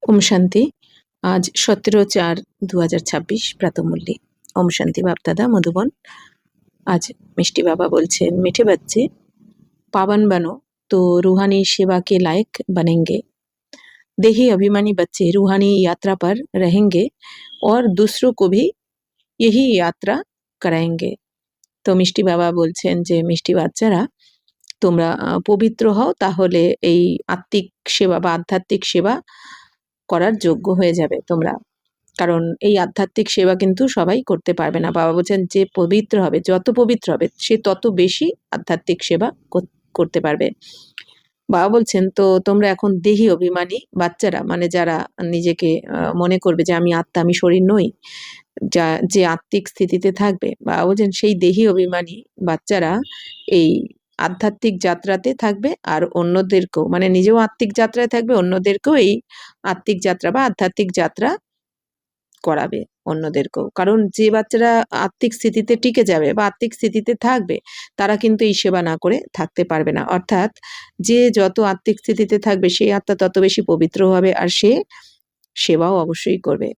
ओम शांति। आज 17/4/2026 प्रातःमूल्य। ओम शांति बापदादा मधुबन। आज मिष्टी बाबा बोलছেন, मीठे बच्चे पावन बनो तो रूहानी सेवा के लायक बनेंगे। देही अभिमानी बच्चे रूहानी यात्रा पर रहेंगे और दूसरों को भी यही यात्रा कराएंगे। তো মিষ্টি বাবা বলছেন যে মিষ্টি বাচ্চারা তোমরা পবিত্র হও, তাহলে এই আত্মিক সেবা বা আধ্যাত্মিক সেবা করার যোগ্য হয়ে যাবে তোমরা। কারণ এই আধ্যাত্মিক সেবা কিন্তু সবাই করতে পারবে না। বাবা বলছেন যে পবিত্র হবে, যত পবিত্র হবে সে তত বেশি আধ্যাত্মিক সেবা করতে পারবে। বাবা বলছেন তো তোমরা এখন দেহি অভিমানী বাচ্চারা, মানে যারা নিজেকে মনে করবে যে আমি আত্মা, আমি শরীর নই, যে আত্মিক স্থিতিতে থাকবে, বাবা বলছেন সেই দেহি অভিমানী বাচ্চারা এই আধ্যাত্মিক যাত্রাতে থাকবে আর অন্যদেরকেও, মানে নিজেও আত্মিক যাত্রায় থাকবে, অন্যদেরকেও এই আত্মিক যাত্রা বা আধ্যাত্মিক যাত্রা করাবে অন্যদেরকেও। কারণ যে বাচ্চারা আত্মিক স্থিতিতে টিকে যাবে বা আত্মিক স্থিতিতে থাকবে তারা কিন্তু এই সেবা না করে থাকতে পারবে না। অর্থাৎ যে যত আত্মিক স্থিতিতে থাকবে সেই আত্মা তত বেশি পবিত্র হবে আর সে সেবাও অবশ্যই করবে।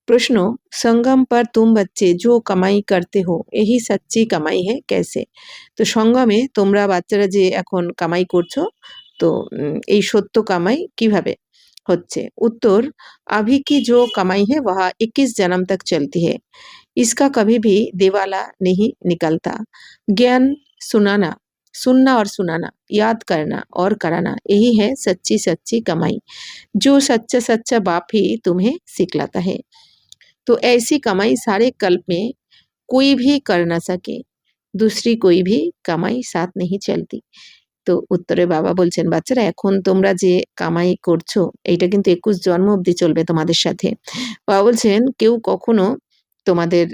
प्रश्न, संगम पर तुम बच्चे जो कमाई करते हो यही सच्ची कमाई है कैसे? তো সঙ্গমে তোমরা বাচ্চারা যে এখন কামাই করছো, তো এই সত্য কামাই কিভাবে হচ্ছে? उत्तर, अभी की जो कमाई है वह 21 जन्म तक चलती है। इसका कभी भी दिवाला नहीं निकलता। ज्ञान सुनाना, सुनना और सुनाना, याद करना और कराना, यही है सच्ची सच्ची कमाई, जो सच्चा सच्चा बाप ही तुम्हें सिखलाता है। तो ऐसी कमाई सारे कल्प में कोई भी कर न सके, दूसरी कोई भी कमाई साथ नहीं चलती। তো উত্তরে বাবা বলছেন, বাচ্চারা এখন তোমরা যে কামাই করছো এইটা কিন্তু 21 জন্ম অবধি চলবে তোমাদের সাথে। বাবা বলছেন কেউ কখনো তোমাদের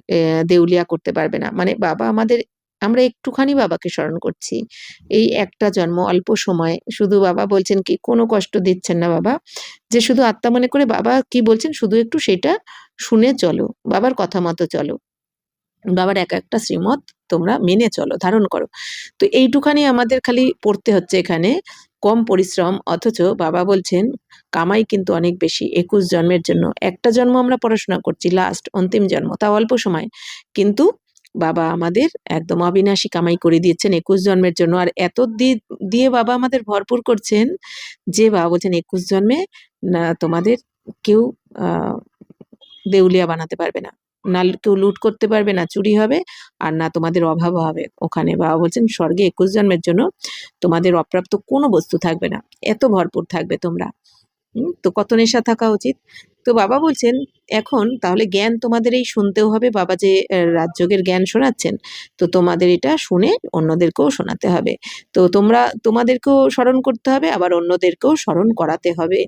দেউলিয়া করতে পারবে না। মানে বাবা আমাদের, আমরা একটুখানি বাবাকে স্মরণ করছি, এই একটা জন্ম, অল্প সময়। শুধু বাবা বলছেন কি, কোনো কষ্ট দিচ্ছেন না বাবা, যে শুধু আত্মা মনে করে বাবা কি বলছেন শুধু একটু সেটা শুনে চলো, বাবার কথা মতো চলো, বাবার এক একটা শ্রীমত তোমরা মেনে চলো, ধারণ করো। তো এইটুখানি আমাদের খালি পড়তে হচ্ছে এখানে, কম পরিশ্রম। অথচ বাবা বলছেন কামাই কিন্তু অনেক বেশি 21 জন্মের জন্য। একটা জন্ম আমরা পড়াশোনা করছি, লাস্ট অন্তিম জন্ম, তাও অল্প সময়, কিন্তু বাবা আমাদের একদম অবিনাশী কামাই করে দিয়েছেন 21 জন্মের জন্য। আর এত দিয়ে বাবা আমাদের ভরপুর করছেন যে বাবা বলছেন 21 জন্মে না তোমাদের কেউ দেউলিয়া বানাতে পারবে না, না কেউ লুট করতে পারবে, না চুরি হবে, আর না তোমাদের অভাব হবে ওখানে। বাবা বলছেন স্বর্গে 21 জন্মের জন্য তোমাদের অপ্রাপ্ত কোনো বস্তু থাকবে না, এত ভরপুর থাকবে তোমরা। তো কত নেশা থাকা উচিত। তো বাবা বলছেন এখন তাহলে জ্ঞান তোমাদের এই শুনতেও হবে। বাবা যে রাজযোগের জ্ঞান শোনাচ্ছেন, তো তোমাদের এটা শুনে অন্যদেরকেও শোনাতে হবে। তো তোমাদেরকেও স্মরণ করতে হবে, আবার অন্যদেরকেও স্মরণ করাতে হবে।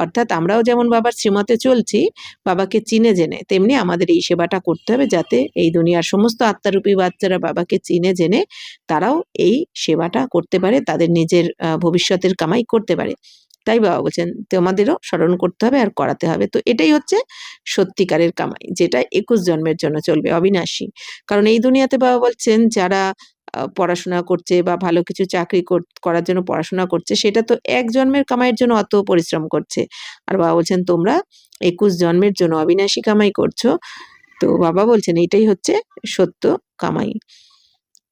অর্থাৎ আমরাও যেমন বাবার শ্রীমতে চলছি, বাবাকে চিনে জেনে, তেমনি আমাদের এই সেবাটা করতে হবে যাতে এই দুনিয়ার সমস্ত আত্মারূপী বাচ্চারা বাবাকে চিনে জেনে তারাও এই সেবাটা করতে পারে, তাদের নিজের ভবিষ্যতের কামাই করতে পারে। তাই বাবা বলছেন তোমাদেরও স্মরণ করতে হবে আর করাতে হবে। তো এটাই হচ্ছে সত্যিকারের কামাই, যেটা 21 জন্মের জন্য চলবে, অবিনাশী। কারণ এই দুনিয়াতে বাবা বলছেন যারা পড়াশোনা করছে বা ভালো কিছু চাকরি করার জন্য পড়াশোনা করছে, সেটা তো এক জন্মের কামাইয়ের জন্য অত পরিশ্রম করছে। আর বাবা বলছেন তোমরা 21 জন্মের জন্য অবিনাশী কামাই করছো। তো বাবা বলছেন এটাই হচ্ছে সত্য কামাই,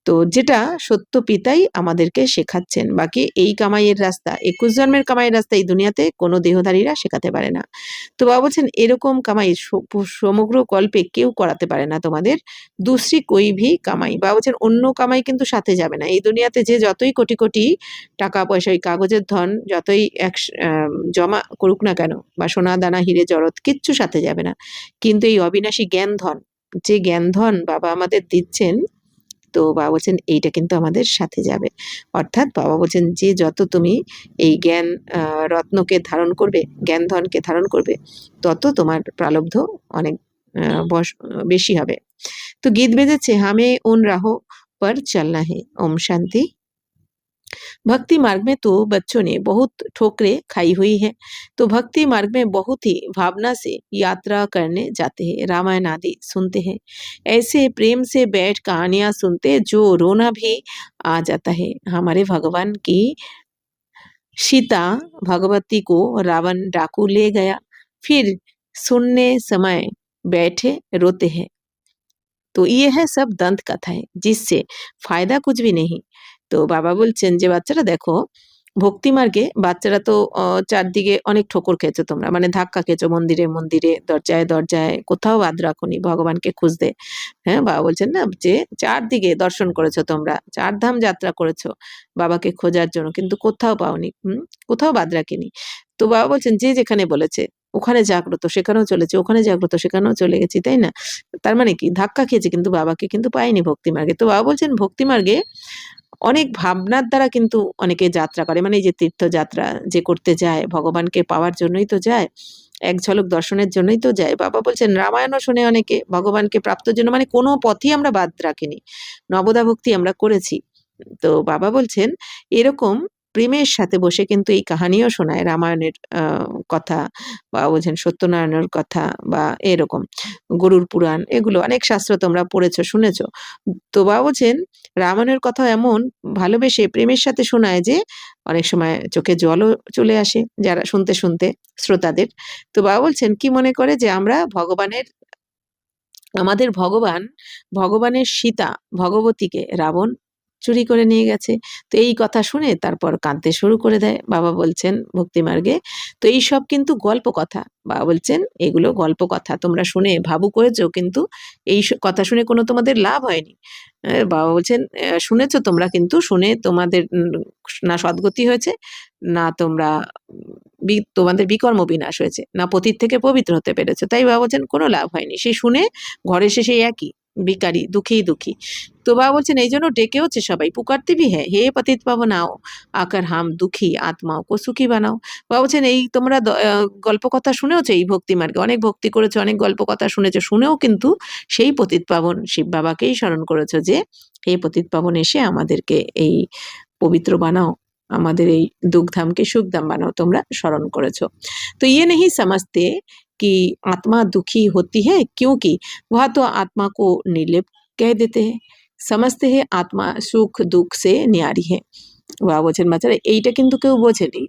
তো যেটা সত্য পিতাই আমাদেরকে শেখাচ্ছেন। বাকি এই কামাইয়ের রাস্তা, 21 জন্মের কামাইয়ের রাস্তা এই দুনিয়াতে কোনো দেহধারীরা শেখাতে পারে না। তো বাবা বলছেন এরকম কামাই সমগ্র কল্পে কেউ করাতে পারে না তোমাদের, দুসরি কোই ভি কামাই। বাবা বলছেন অন্য কামাই কিন্তু সাথে যাবে না। এই দুনিয়াতে যে যতই কোটি কোটি টাকা পয়সা, ওই কাগজের ধন যতই জমা করুক না কেন, বা সোনা দানা হিরে জড়ত, কিচ্ছু সাথে যাবে না। কিন্তু এই অবিনাশী জ্ঞান ধন, যে জ্ঞান ধন বাবা আমাদের দিচ্ছেন, তো বাবা বলছেন এইটা কিন্তু আমাদের সাথে যাবে। অর্থাৎ বাবা বলছেন যে যত তুমি এই জ্ঞান রত্নকে ধারণ করবে, জ্ঞান ধনকে ধারণ করবে, তত তোমার প্রালব্ধ অনেক বেশি হবে। তো গীত বেজেছে, হামে উন রাহো পর চলনা হে। ওম শান্তি। भक्ति मार्ग में तो बच्चों ने बहुत ठोकरें खाई हुई है, तो भक्ति मार्ग में बहुत ही भावना से यात्रा करने जाते हैं, रामायण आदि सुनते हैं। ऐसे प्रेम से बैठ कहानियां सुनते जो रोना भी आ जाता है। हमारे भगवान की सीता भगवती को रावण डाकू ले गया, फिर सुनने समय बैठे रोते हैं। তো ইয়ে হ্যাঁ সব দন্ত কথায় जिससे ফায়দা कुछ भी नहीं। তো বাবা বলছেন যে বাচ্চারা দেখো, ভক্তি মার্গে বাচ্চারা তো চারদিকে অনেক ঠোকর খেয়েছো তোমরা, মানে ধাক্কা খেয়েছো মন্দিরে মন্দিরে, দরজায় দরজায়, কোথাও বাদ রাখোনি ভগবানকে খুঁজতে। হ্যাঁ, বাবা বলছেন না যে চারদিকে দর্শন করেছো তোমরা, চারধাম যাত্রা করেছো বাবাকে খোঁজার জন্য, কিন্তু কোথাও পাওনি, কোথাও বাদ রাখিনি। তো বাবা বলছেন যে যেখানে বলেছে ওখানে জাগ্রত সেখানেও চলেছে, ওখানে জাগ্রত সেখানেও চলে গেছি, তাই না? তার মানে কি ধাক্কা খেয়েছে কিন্তু বাবাকে কিন্তু পাইনি ভক্তি মার্গে। তো বাবা বলছেন ভক্তি মার্গে অনেক ভাবনার দ্বারা কিন্তু অনেকে যাত্রা করে, মানে এই যে তীর্থযাত্রা যে করতে যায় ভগবানকে পাওয়ার জন্যই তো যায়, এক ঝলক দর্শনের জন্যই তো যায়। বাবা বলছেন রামায়ণও শোনে অনেকে ভগবানকে প্রাপ্তর জন্য, মানে কোনো পথই আমরা বাদ রাখিনি, নবদা ভক্তি আমরা করেছি। তো বাবা বলছেন এরকম প্রেমের সাথে বসে কিন্তু এই কাহানিও শোনায় রামায়ণের কথা, বা বলছেন সত্যনারায়ণের কথা, বা এরকম গরুর পুরাণ, এগুলো অনেক শাস্ত্র তোমরা পড়েছো শুনেছো। তো বাবা বলছেন রামায়ণের কথা এমন ভালোবেসে প্রেমের সাথে শোনায় যে অনেক সময় চোখে জলও চলে আসে যারা শুনতে শুনতে শ্রোতাদের। তো বাবা বলছেন কি মনে করে যে আমরা ভগবানের, আমাদের ভগবান, ভগবানের সীতা ভগবতীকে রাবণ চুরি করে নিয়ে গেছে। তো এই কথা শুনে তারপর কাঁদতে শুরু করে দেয়। বাবা বলছেন ভক্তি মার্গে তো এই সব কিন্তু গল্প কথা। বাবা বলছেন এগুলো গল্প কথা, তোমরা শুনে ভাবুক হয়েছো, কিন্তু এই কথা শুনে কোনো তোমাদের লাভ হয়নি। বাবা বলছেন শুনেছো তোমরা, কিন্তু শুনে তোমাদের না সদ্গতি হয়েছে, না তোমরা তোমাদের বিকর্ম বিনাশ হয়েছে, না পতিত থেকে পবিত্র হতে পেরেছো। তাই বাবা বলছেন কোনো লাভ হয়নি, সেই শুনে ঘরে এসে সেই একই ভিখারি, দুঃখী দুঃখী। তো বাবা বলছেন এই জন্য ডেকে হচ্ছে সবাই, পুকারতে ভি হ্যাঁ হে পতিত পাবন আও, আকার হাম দুঃখী আত্মাও কো সুখী বানাও। বাবা বলছেন এই তোমরা গল্প কথা শুনেওছো, এই ভক্তি মার্গে অনেক ভক্তি করেছো, অনেক গল্প কথা শুনেছো, শুনেও কিন্তু সেই পতিত পাবন শিব বাবাকেই স্মরণ করেছো যে হে পতিত পাবন এসে আমাদেরকে এই পবিত্র বানাও, আমাদের এই দুঃখধামকে সুখধাম বানাও, তোমরা স্মরণ করেছো। তো ইয়ে नहीं समझते कि आत्मा दुखी होती है क्योंकि वह तो आत्मा को निर्लेप कह देते हैं, समझते हैं आत्मा সুখ দুঃখ সে ন্যারি है। বাবা বলছেন বাচ্চারা এইটা কিন্তু কেউ বোঝেনি,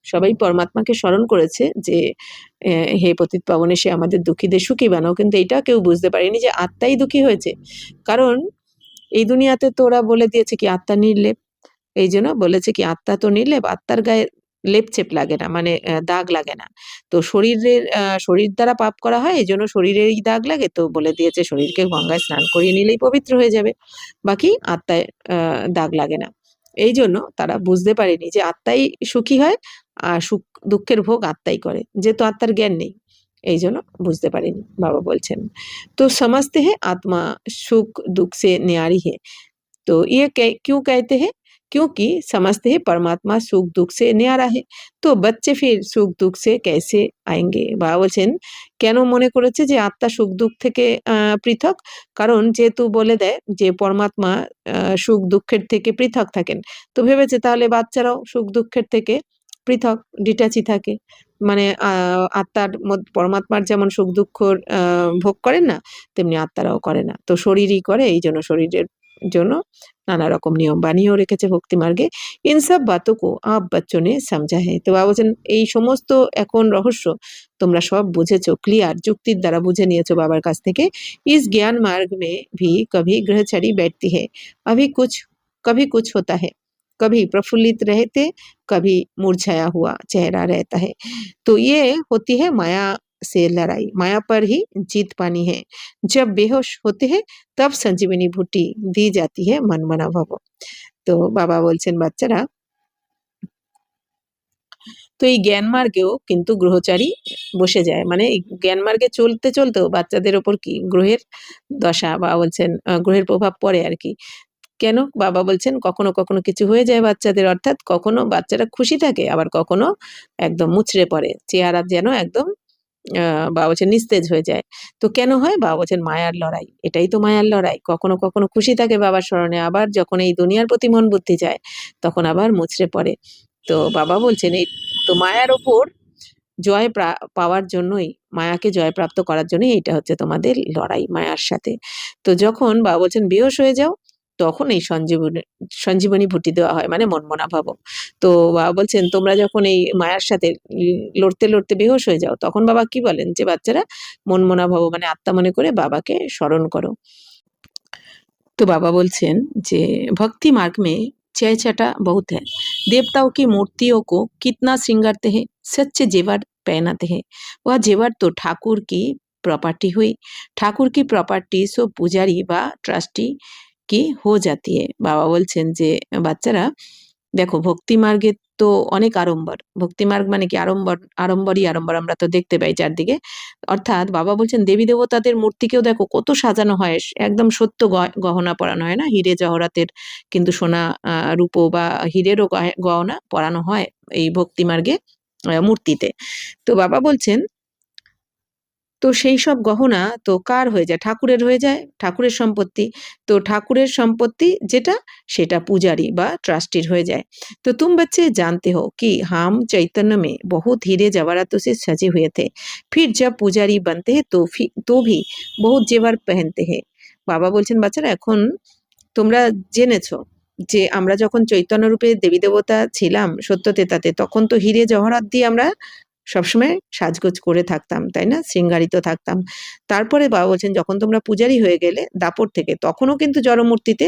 সবাই পরমাত্মাকে স্মরণ করেছে যে হে পতিত পাবনে সে আমাদের দুঃখীদের সুখী বানাও, কিন্তু এটা কেউ বুঝতে পারেনি যে আত্মাই দুঃখী হয়েছে। কারণ এই দুনিয়াতে তো ওরা বলে দিয়েছে কি আত্মা নির্লেপ, এই জন্য বলেছে কি আত্মা তো নির্লেপ, আত্মার গায়ে লেপচেপ লাগে না, মানে দাগ লাগে না। তো শরীরের শরীর দ্বারা পাপ করা হয়, এই জন্য শরীরেরই দাগ লাগে, তো বলে দিয়েছে শরীরকে গঙ্গায় স্নান করিয়ে নিলেই পবিত্র হয়ে যাবে, বাকি আত্মায় দাগ লাগে না। এই জন্য তারা বুঝতে পারেনি যে আত্মাই সুখী হয়, আর সুখ দুঃখের ভোগ আত্মাই করে, যেহেতু আত্মার জ্ঞান নেই এই জন্য বুঝতে পারেনি। বাবা বলছেন তো समझते हैं आत्मा सुख दुख से न्यारी है। तो ये क्यों कहते हैं? क्योंकि समझते हैं परमात्मा सुख दुख से न्यारा है, तो बच्चे फिर सुख दुख से कैसे आएंगे। বাবা বলছেন কেন মনে করেছে যে আত্মা সুখ দুঃখ থেকে পৃথক, কারণ যেহেতু বলে দেয় যে পরমাত্মা সুখ দুঃখের থেকে পৃথক থাকেন, তো ভেবেছে তাহলে বাচ্চারাও সুখ দুঃখের থেকে পৃথক ডিটাচই থাকে, মানে আত্মার পরমাত্মার যেমন সুখ দুঃখ ভোগ করেন না, তেমনি আত্মারাও করে না, তো শরীরই করে, এই জন্য শরীরের জন্য নানা রকম নিয়ম বানিয়েও রেখেছে ভক্তি মার্গে। ইন সব বাতোं को आप बच्चों ने समझा है। তো বাবা বলছেন এই সমস্ত এখন রহস্য তোমরা সব বুঝেছো, ক্লিয়ার যুক্তির দ্বারা বুঝে নিয়েছো বাবার কাছ থেকে। इस ज्ञान मार्ग में भी कभी ग्रहचरी बैठती है, अभी कुछ कभी कुछ होता है, कभी प्रफुल्लित रहते, कभी मुरझाया हुआ चेहरा रहता है। तो ये होती है माया से लड़ाई, माया पर ही जीत पानी है। जब बेहोश होते हैं तब संजीवनी बूटी दी जाती है मनमना भव। তো বাবা বলছেন বাচ্চারা তো এই জ্ঞান মার্গেও কিন্তু গ্রহচারী বসে যায়, মানে এই জ্ঞান মার্গে চলতে চলতেও বাচ্চাদের ওপর কি গ্রহের দশা, বা বলছেন গ্রহের প্রভাব পড়ে আর কি। কেন বাবা বলছেন কখনো কখনো কিছু হয়ে যায় বাচ্চাদের, অর্থাৎ কখনো বাচ্চারা খুশি থাকে, আবার কখনো একদম মুচড়ে পড়ে, চেহারা যেন একদম বাবা বলছেন নিস্তেজ হয়ে যায়। তো কেন হয়? বাবা বলছেন মায়ার লড়াই, এটাই তো মায়ার লড়াই। কখনো কখনো খুশি থাকে বাবার স্মরণে, আবার যখন এই দুনিয়ার প্রতি মন বুদ্ধি যায় তখন আবার মুচড়ে পড়ে। তো বাবা বলছেন এই তো মায়ার ওপর জয় পাওয়ার জন্যই, মায়াকে জয়প্রাপ্ত করার জন্যই এইটা হচ্ছে তোমাদের লড়াই মায়ার সাথে। তো যখন বাবা বলছেন বেহুশ হয়ে যাও তখন এই সঞ্জীবনী ভুটি দেওয়া হয়, মানে মনমনা ভব। তো বাবা বলছেন তোমরা যখন এই মায়ার সাথে লড়তে লড়তে বেহুঁশ হয়ে যাও, তখন বাবা কি বলেন যে বাচ্চারা মনমনা ভব মানে আত্মা মনে করে বাবাকে স্মরণ করো। तो बाबा बोलছেন যে भक्ति मार्ग में छह छटा बहुत है। देवताओं की मूर्तियों को कितना श्रृंगारते हैं, सच्चे जेवर पहनाते हैं। वह जेवर तो ठाकुर की प्रॉपर्टी हुई। ठाकुर की प्रॉपर्टी सो पुजारी বা ট্রাস্টি কি हो जाती है। বাবা বলছেন যে বাচ্চারা দেখো ভক্তি মার্গে তো অনেক আড়ম্বর। ভক্তি মার্গ মানে কি আড়ম্বর, আড়ম্বরই আড়ম্বর আমরা তো দেখতে পাই চারদিকে। অর্থাৎ বাবা বলছেন দেবী দেবতাদের মূর্তিকেও দেখো কত সাজানো হয়, একদম সত্য গহনা পরানো হয় না, হিরে জহরাতের কিন্তু সোনা রূপো বা হিরেরও গহনা পরানো হয় এই ভক্তি মার্গে মূর্তিতে। তো বাবা বলছেন তো সেই সব গহনা তো কার হয়ে যায়, ঠাকুরের হয়ে যায়, ঠাকুরের সম্পত্তি। তো ঠাকুরের সম্পত্তি যেটা সেটা পূজারি বা ট্রাস্টির হয়ে যায়। तो तुम बच्चे जानते हो कि हम चैतन्य में बहुत हीरे जवाहरातों से सजे हुए थे। फिर जब पुजारी बनते हैं तो भी बहुत जेवर पहनते हैं। বাবা বলছেন বাচ্চারা এখন তোমরা জেনেছো যে আমরা যখন চৈতন্য রূপে দেবী দেবতা ছিলাম সত্যতেতাতে, তখন তো হিরে জহরাত দিয়ে আমরা সবসময় সাজগোজ করে থাকতাম, তাই না, শৃঙ্গারিত থাকতাম। তারপরে বাবা বলছেন যখন তোমরা পূজারি হয়ে গেলে দাপট থেকে, তখনও কিন্তু জড়মূর্তিতে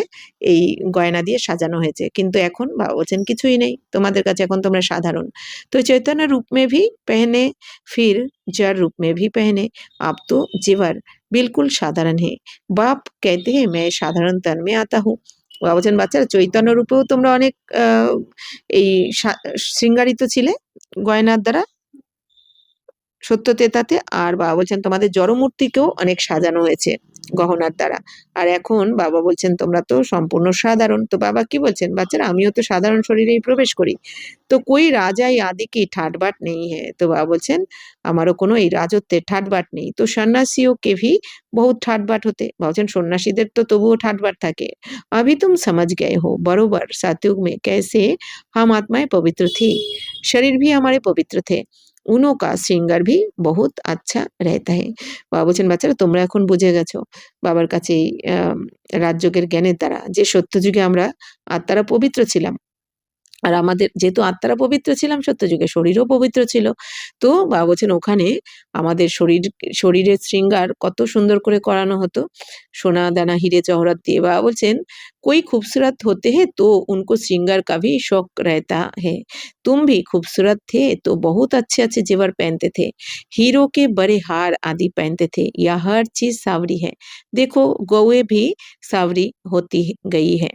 এই গয়না দিয়ে সাজানো হয়েছে, কিন্তু এখন বাবা বলছেন কিছুই নেই, তোমাদের কাছে এখন তোমরা সাধারণ। তো চৈতন্য रूप में भी पहने, फिर जड़ रूप में भी पहने, अब तो जेवर बिल्कुल साधारण है। बाप कहते हैं मैं साधारण तन में आता हूँ। বাবা বলছেন বাচ্চারা চৈতন্য রূপেও তোমরা অনেক এই শৃঙ্গারিত ছিলে গয়নার দ্বারা সত্যতেতাতে, আর বাবা বলছেন তোমাদের জড়মূর্তিকেও অনেক সাজানো হয়েছে গহনার দ্বারা। আর এখন বাবা বলছেন তোমরা তো সম্পূর্ণ সাধারণ। তো বাবা কি বলছেন বাচ্চারা আমিও তো সাধারণ শরীরেই প্রবেশ করি। তো কোই রাজাই আদি কি ঠাটবাট নেই হ্যাঁ। তো বাবা বলছেন আমারও কোনো এই রাজত্বের ঠাটবাট নেই। তো সন্ন্যাসীও কে ভি বহুত ঠাটবাট হতে, বলছেন সন্ন্যাসীদের তো তবুও ঠাটবাট থাকে। अभी तुम समझ गए हो बरोबर सतयुग में कैसे हम आत्माएं पवित्र थी, शरीर भी हमारे पवित्र थे, उनों का श्रृंगार भी बहुत अच्छा रहता है। বাবা বলছেন বাচ্চারা তোমরা এখন বুঝে গেছো বাবার কাছে এই রাজযোগের জ্ঞানের দ্বারা যে সত্যযুগে আমরা আত্মারা পবিত্র ছিলাম, আর আমাদের যেহেতু আত্মারা পবিত্র ছিলাম সত্যযুগে শরীরও পবিত্র ছিল। তো বাবা বলছেন ওখানে আমাদের শরীরের শৃঙ্গার কত সুন্দর করে করানো হতো সোনা দানা হিরে জহরত দিয়ে। বাবা বলছেন कोई खूबसूरत होते हैं तो उनको श्रृंगार का भी शौक रहता है। तुम भी खूबसूरत थे तो बहुत अच्छे अच्छे जेवर पहनते थे, हीरो के बड़े हार आदि पहनते थे। यह हर चीज सावरी है, देखो गौए भी सावरी होती गई है।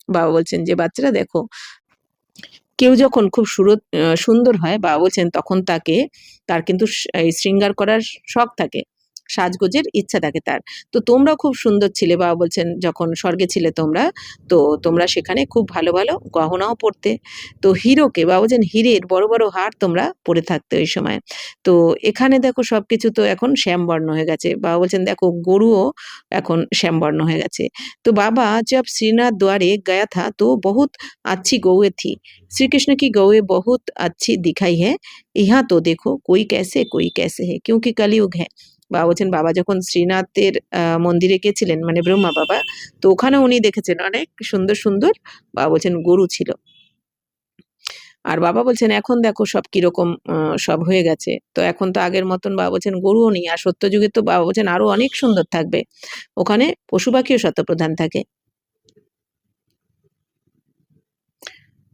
বাবা বলছেন যে বাচ্চারা দেখো কেউ যখন খুব সুন্দর হয় বাবা বলছেন তখন তার কিন্তু এই শৃঙ্গার করার শখ থাকে, সাজগোজের ইচ্ছা থাকে তার। তো তোমরাও খুব সুন্দর ছিলে বাবা বলছেন যখন স্বর্গে ছিলে তোমরা, তো তোমরা সেখানে খুব ভালো ভালো গহনাও পরতে। তো হিরোকে বাবা বলছেন হীরের বড় বড় হার তোমরা পরে থাকতে ওই সময়। তো এখানে দেখো সবকিছু তো এখন শ্যামবর্ণ হয়ে গেছে। বাবা বলছেন দেখো গরুও এখন শ্যামবর্ণ হয়ে গেছে। তো বাবা जब श्रीनाथ द्वारे गया था तो बहुत अच्छी गौएं थी। श्री कृष्ण की गौएं बहुत अच्छी दिखाई है। यहाँ तो देखो कोई कैसे है क्योंकि कलयुग है। বাবা বলছেন বাবা যখন শ্রীনাথের মন্দিরে গেছিলেন মানে ব্রহ্মা বাবা, তো ওখানে উনি দেখেছেন অনেক সুন্দর সুন্দর বাবা বলছেন গরু ছিল। আর বাবা বলছেন এখন দেখো সব কিরকম সব হয়ে গেছে। তো এখন তো আগের মতন বাবা বলছেন গরুও নেই, আর সত্যযুগে তো বাবা বলছেন আরো অনেক সুন্দর থাকবে, ওখানে পশু পাখিও শতপ্রধান থাকে।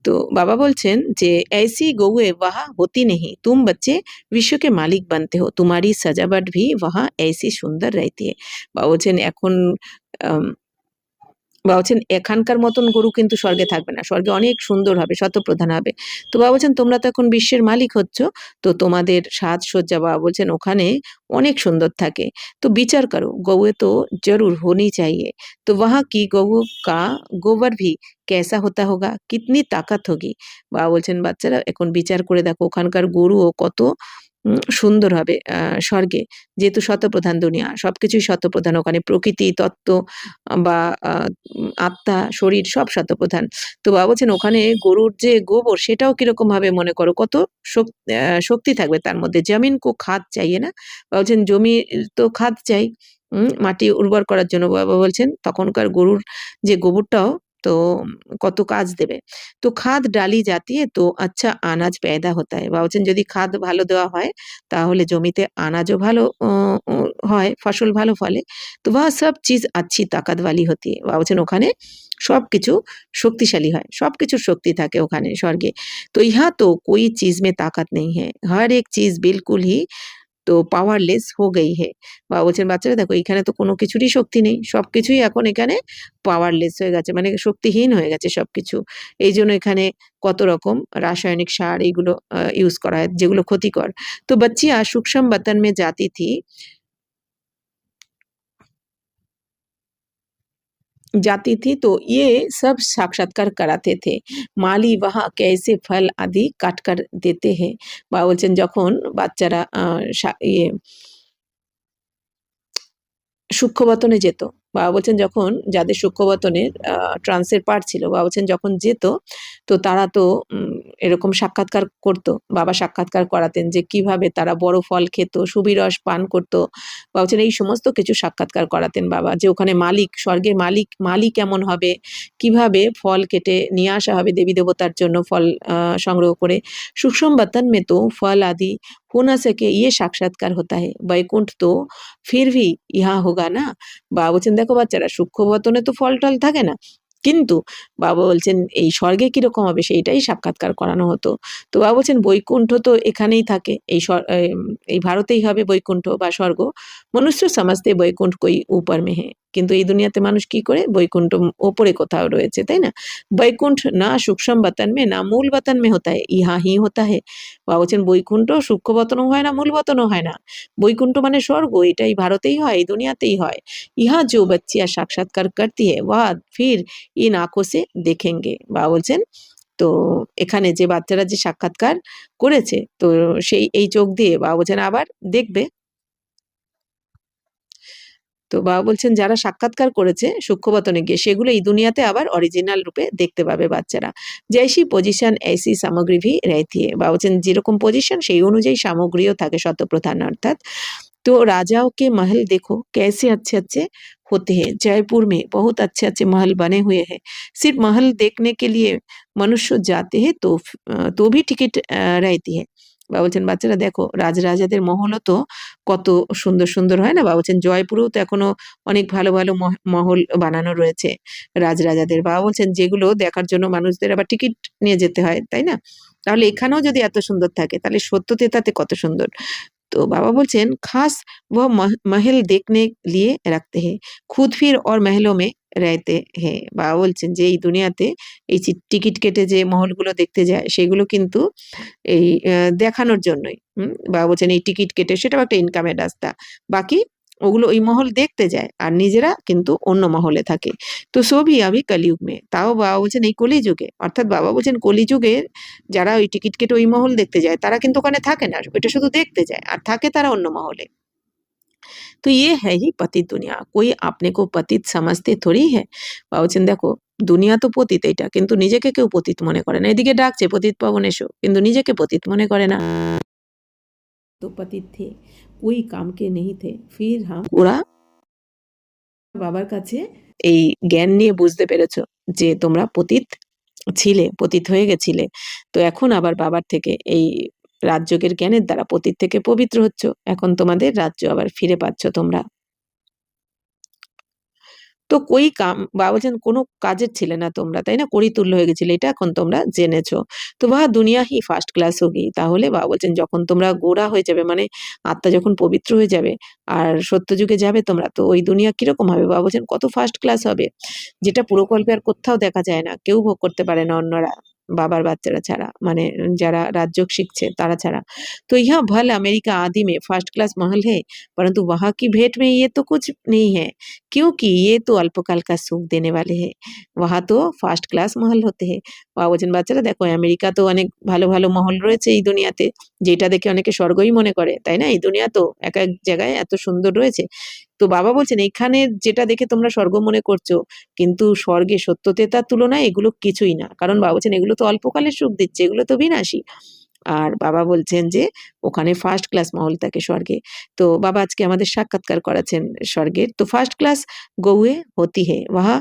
तो बाबा बोलছেন যে ऐसी गौएं वहाँ होती नहीं, तुम बच्चे विश्व के मालिक बनते हो, तुम्हारी सजावट भी वहाँ ऐसी सुंदर रहती है। বাবা বলছেন এখন বাবা বলছেন এখানকার মতন গরু কিন্তু স্বর্গে থাকবে না, স্বর্গে অনেক সুন্দর হবে, শতপ্রধান হবে। তো বাবা বলছেন তোমরা তো এখন বিশ্বের মালিক হচ্ছ, তো তোমাদের সাজসজ্জা বাবা বলছেন ওখানে অনেক সুন্দর থাকে। তো বিচার করো गौएं तो जरूर होनी चाहिए, तो वहाँ की गऊ का गोबर भी कैसा होता होगा, कितनी ताकत होगी। বাবা বলছেন বাচ্চারা এখন বিচার করে দেখো ওখানকার গরুও কত সুন্দর হবে স্বর্গে, যেহেতু শতপ্রধান দুনিয়া সবকিছুই শতপ্রধান, ওখানে প্রকৃতি তত্ত্ব বা আত্মা শরীর সব শতপ্রধান। তো বাবা বলছেন ওখানে গরুর যে গোবর সেটাও কিরকম ভাবে মনে করো কত শক্তি থাকবে তার মধ্যে। জমিন কো খাদ চাইয়ে না, বাবা বলছেন জমি তো খাদ চাই, মাটি উর্বর করার জন্য বাবা বলছেন তখনকার গরুর যে গোবরটাও তো কত কাজ দেবে। তো খাদ ডালি जाती है तो अच्छा अनाज पैदा होता है। বাবা বলছেন যদি খাদ ভালো দেওয়া হয় তাহলে জমিতে আনাজও ভালো হয়, ফসল ভালো ফলে। তো वह सब चीज़ अच्छी ताकत वाली होती है। বাবা বলছেন ওখানে সবকিছু শক্তিশালী হয়। সবকিছুর শক্তি থাকে ওখানে স্বর্গে। तो यहाँ तो कोई चीज़ में ताकत नहीं है। हर एक चीज़ बिल्कुल ही তো পাওয়ারলেস হো গই হে। বাবা বলছেন, "বাচ্চারা দেখো এখানে তো কোনো কিছুরই শক্তি নেই। সবকিছুই এখন এখানে পাওয়ারলেস হয়ে গেছে। মানে শক্তিহীন হয়ে গেছে সবকিছু। এইজন্য এখানে কত রকম রাসায়নিক সার এগুলো ইউজ করা হয় যেগুলো ক্ষতিকর। তো बच्चियाँ सूक्ष्म बतन में जाती थी जाती थी तो ये सब साक्षात्कार कराते थे। माली वहाँ कैसे फल आदि काट कर देते हैं। বাবা বলছেন যখন বাচ্চারা ইয়ে সূক্ষ্মবতনে যেত। বাবা বলছেন যখন যাদের সূক্ষ্মবতনের ট্রান্সের পার্ট ছিল, বাবা বলছেন যখন যেত তো তারা তো এরকম সাক্ষাৎকার করত। বাবা সাক্ষাৎকার করাতেন যে কিভাবে তারা বড় ফল খেত, সুবিরস পান করত। বাবা বলছেন এই সমস্ত কিছু সাক্ষাৎকার করাতেন বাবা। যে ওখানে মালিক, স্বর্গের মালি কেমন হবে, কিভাবে ফল কেটে নিয়ে আসা হবে দেবী দেবতার জন্য ফল সংগ্রহ করে। सूक्ष्म बतन में तो फल आदि हो ना सके ये साक्षात्कार होता है। वैकुंठ तो फिर भी यहाँ होगा ना। বাবা বলছেন দেখো বাচ্চারা সূক্ষ্মবতনে তো ফল-টল থাকে না। কিন্তু বাবা বলছেন এই স্বর্গে কিরকম হবে সেইটাই সাক্ষাৎকার করানো হতো। তো বাবা বলছেন বৈকুণ্ঠ তো এখানেই থাকে। এই ভারতেই হবে বৈকুণ্ঠ বা স্বর্গ। মনুষ্য समझते বৈকুণ্ঠ कोई ऊपर में है। কিন্তু এই দুনিয়াতে মানুষ কি করে বৈকুণ্ঠ ওপরে কোথাও রয়েছে, তাই না? বৈকুণ্ঠ না सूक्ष्म बतन में ना मूल बतन में होता है, यहाँ ही होता है। বাবা বলছেন বৈকুণ্ঠ সূক্ষ্মবতনও হয় না, মূল বতনও হয় না। বৈকুণ্ঠ মানে স্বর্গ, এটাই ভারতেই হয়, এই দুনিয়াতেই হয়। यहाँ जो बच्चियाँ साक्षात्कार करती है वह फिर इन आँखों से देखेंगे। বাবা বলছেন তো এখানে যে বাচ্চারা যে সাক্ষাৎকার করেছে তো সেই এই চোখ দিয়ে বাবা বলছেন আবার দেখবে। তো বাবা বলছেন যারা সাক্ষাৎকার করেছে সূক্ষ্মবতনে গিয়ে সেগুলো এই দুনিয়াতে আবার অরিজিনাল রূপে দেখতে পাবে বাচ্চারা। जैसी पोजीशन ऐसी सामग्री भी रहती है। বাবা বলছেন যেরকম পজিশন সেই অনুযায়ী সামগ্রীও থাকে শতপ্রধান অর্থাৎ। तो राजाओं के महल देखो कैसे अच्छे-अच्छे होते हैं। जयपुर में बहुत अच्छे-अच्छे महल बने हुए हैं। सिर्फ महल देखने के लिए मनुष्य जाते हैं तो भी टिकट रहती है। বাবা বলছেন বাচ্চারা দেখো রাজরাজাদের মহলও তো কত সুন্দর, সুন্দর হয় না? বাবা বলছেন জয়পুরেও তো এখনো অনেক ভালো, ভালো মহল বানানো রয়েছে রাজরাজাদের। বাবা বলছেন যেগুলো দেখার জন্য মানুষদের আবার টিকিট নিয়ে যেতে হয়, তাই না? তাহলে এখানেও যদি এত সুন্দর থাকে তাহলে সত্যতে কত সুন্দর। तो बाबा बोलছেন खास वह महल देखने लिए रखते हैं खुद फिर और महलों में रहते हैं। বাবা বলছেন যে এই দুনিয়াতে এই টিকিট কেটে যে মহলগুলো দেখতে যায় সেগুলো কিন্তু এই দেখানোর জন্যই। বাবা বলছেন এই টিকিট কেটে সেটাও একটা ইনকামের রাস্তা। বাকি ওগুলো ওই মহল দেখতে যায় আর নিজেরা কিন্তু অন্য মহলে থাকে। তো সবই আমি কলিযুগ মে। তাও বাবা বলছেন এই কলিযুগে অর্থাৎ বাবা বলছেন কলিযুগে যারা ওই টিকিট কেটে ওই মহল দেখতে যায় তারা কিন্তু ওখানে থাকে না। ওইটা শুধু দেখতে যায়। আর থাকে তারা অন্য মহলে। তো ये है ही पतित दुनिया। कोई अपने को पतित समझते थोड़ी है। বাবা বলছেন দেখো দুনিয়া তো পতিত এইটা কিন্তু নিজেকে কেউ পতিত মনে করে না। এদিকে ডাকছে পতিত পাবন এসো কিন্তু নিজেকে পতিত মনে করে না। তো পতিত थे कोई काम के नहीं थे फिर हम ওরা বাবার কাছে এই জ্ঞান নিয়ে বুঝতে পেরেছো যে তোমরা পতিত ছিলে, পতিত হয়ে গেছিলে। তো এখন আবার বাবার থেকে এই রাজযোগের জ্ঞানের দ্বারা পতিত থেকে পবিত্র হচ্ছ। এখন তোমাদের রাজ্য আবার ফিরে পাচ্ছ তোমরা। তো কোই কাম বাবা বলছেন কোনো কাজের ছিলে না তোমরা, তাই না? করিতুল্য হয়ে গেছিলে। এটা এখন তোমরা জেনেছো। তো বাহা দুনিয়া হি ফার্স্ট ক্লাস হোগি। তাহলে বাবা বলছেন যখন তোমরা গোঁড়া হয়ে যাবে মানে আত্মা যখন পবিত্র হয়ে যাবে আর সত্যযুগে যাবে তোমরা তো ওই দুনিয়া কিরকম হবে? বাবা বলছেন কত ফার্স্ট ক্লাস হবে। যেটা পুরকল্পে আর কোত্থাও দেখা যায় না। কেউ ভোগ করতে পারে না অন্যরা। বাবার বাচ্চারা ছাড়া। মানে যারা রাজযোগ শিখছে তারা ছাড়া। तो यह भल अमेरिका आदि में फर्स्ट क्लास महल है परंतु वहाँ की भेंट में ये तो कुछ नहीं है क्योंकि ये तो अल्पकाल का सुख देने वाले हैं। वहाँ तो ফার্স্ট ক্লাস মহল হতে हैं। বাবা বলছেন বাচ্চারা দেখো আমেরিকা তো অনেক ভালো, ভালো মহল রয়েছে এই দুনিয়াতে। যেটা দেখে অনেকে স্বর্গই মনে করে, তাই না? এই দুনিয়া তো এক এক জায়গায় এত সুন্দর রয়েছে। তো বাবা বলছেন এখানে যেটা দেখে তোমরা স্বর্গ মনে করছো কিন্তু স্বর্গে সত্যতে তার তুলনায় এগুলো কিছুই না। কারণ বাবা বলছেন এগুলো তো অল্পকালের সুখ দিচ্ছে, এগুলো তো বিনাশী। আর বাবা বলছেন যে ওখানে ফার্স্ট ক্লাস মহল থাকে স্বর্গে। তো বাবা আজকে আমাদের সাক্ষাৎকার করাচ্ছেন স্বর্গের। তো ফার্स्ट क्लास गौएँ होती है, वहाँ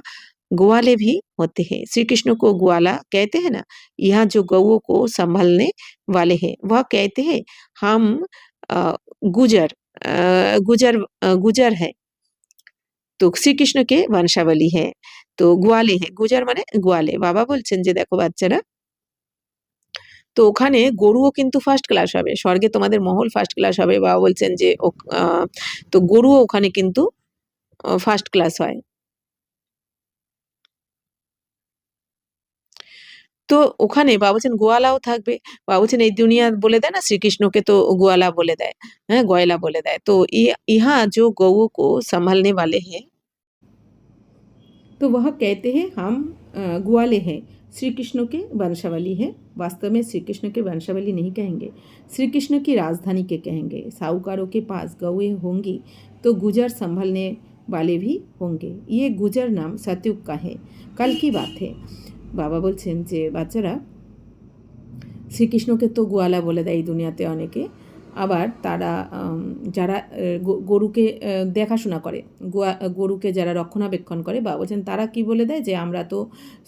ग्वाले भी होते हैं। श्री कृष्ण को ग्वाला कहते हैं ना, यहाँ जो गौओं को संभालने वाले हैं, वह कहते हैं हम अ, गुजर गुजर है। তো শ্রীকৃষ্ণকে বংশাবলী হ্যাঁ, তো গোয়ালে হ্যাঁ, গুজার মানে গোয়ালে। বাবা বলছেন যে দেখো বাচ্চারা, তো ওখানে গরুও কিন্তু ফার্স্ট ক্লাস হবে, স্বর্গে তোমাদের মহল ফার্স্ট ক্লাস হবে। বাবা বলছেন যে তো গরুও ওখানে কিন্তু ফার্স্ট ক্লাস হয়। তো ওখানে বাবা বলছেন গোয়ালাও থাকবে। বাবা বলছেন এই দুনিয়া বলে দেয় না শ্রীকৃষ্ণকে, তো গোয়ালা বলে দেয়, হ্যাঁ গয়লা বলে দেয়। তো ইহা जो गौओं को संभालने वाले हैं, तो वह कहते हैं हम ग्वाले हैं, श्री कृष्ण के वंशावली है। वास्तव में श्री कृष्ण के वंशावली नहीं कहेंगे, श्री कृष्ण की राजधानी के कहेंगे। साहूकारों के पास गौएं होंगी तो गुजर संभालने वाले भी होंगे। ये गुजर नाम सतयुग का है, कल की बात है। বাবা বলছেন যে বাচ্চারা, শ্রীকৃষ্ণকে তো গোয়ালা বলে দেয় এই দুনিয়াতে অনেকে, আবার তারা যারা গরুকে দেখাশোনা করে, গরুকে যারা রক্ষণাবেক্ষণ করে, বাবা বলছেন তারা কি বলে দেয় যে আমরা তো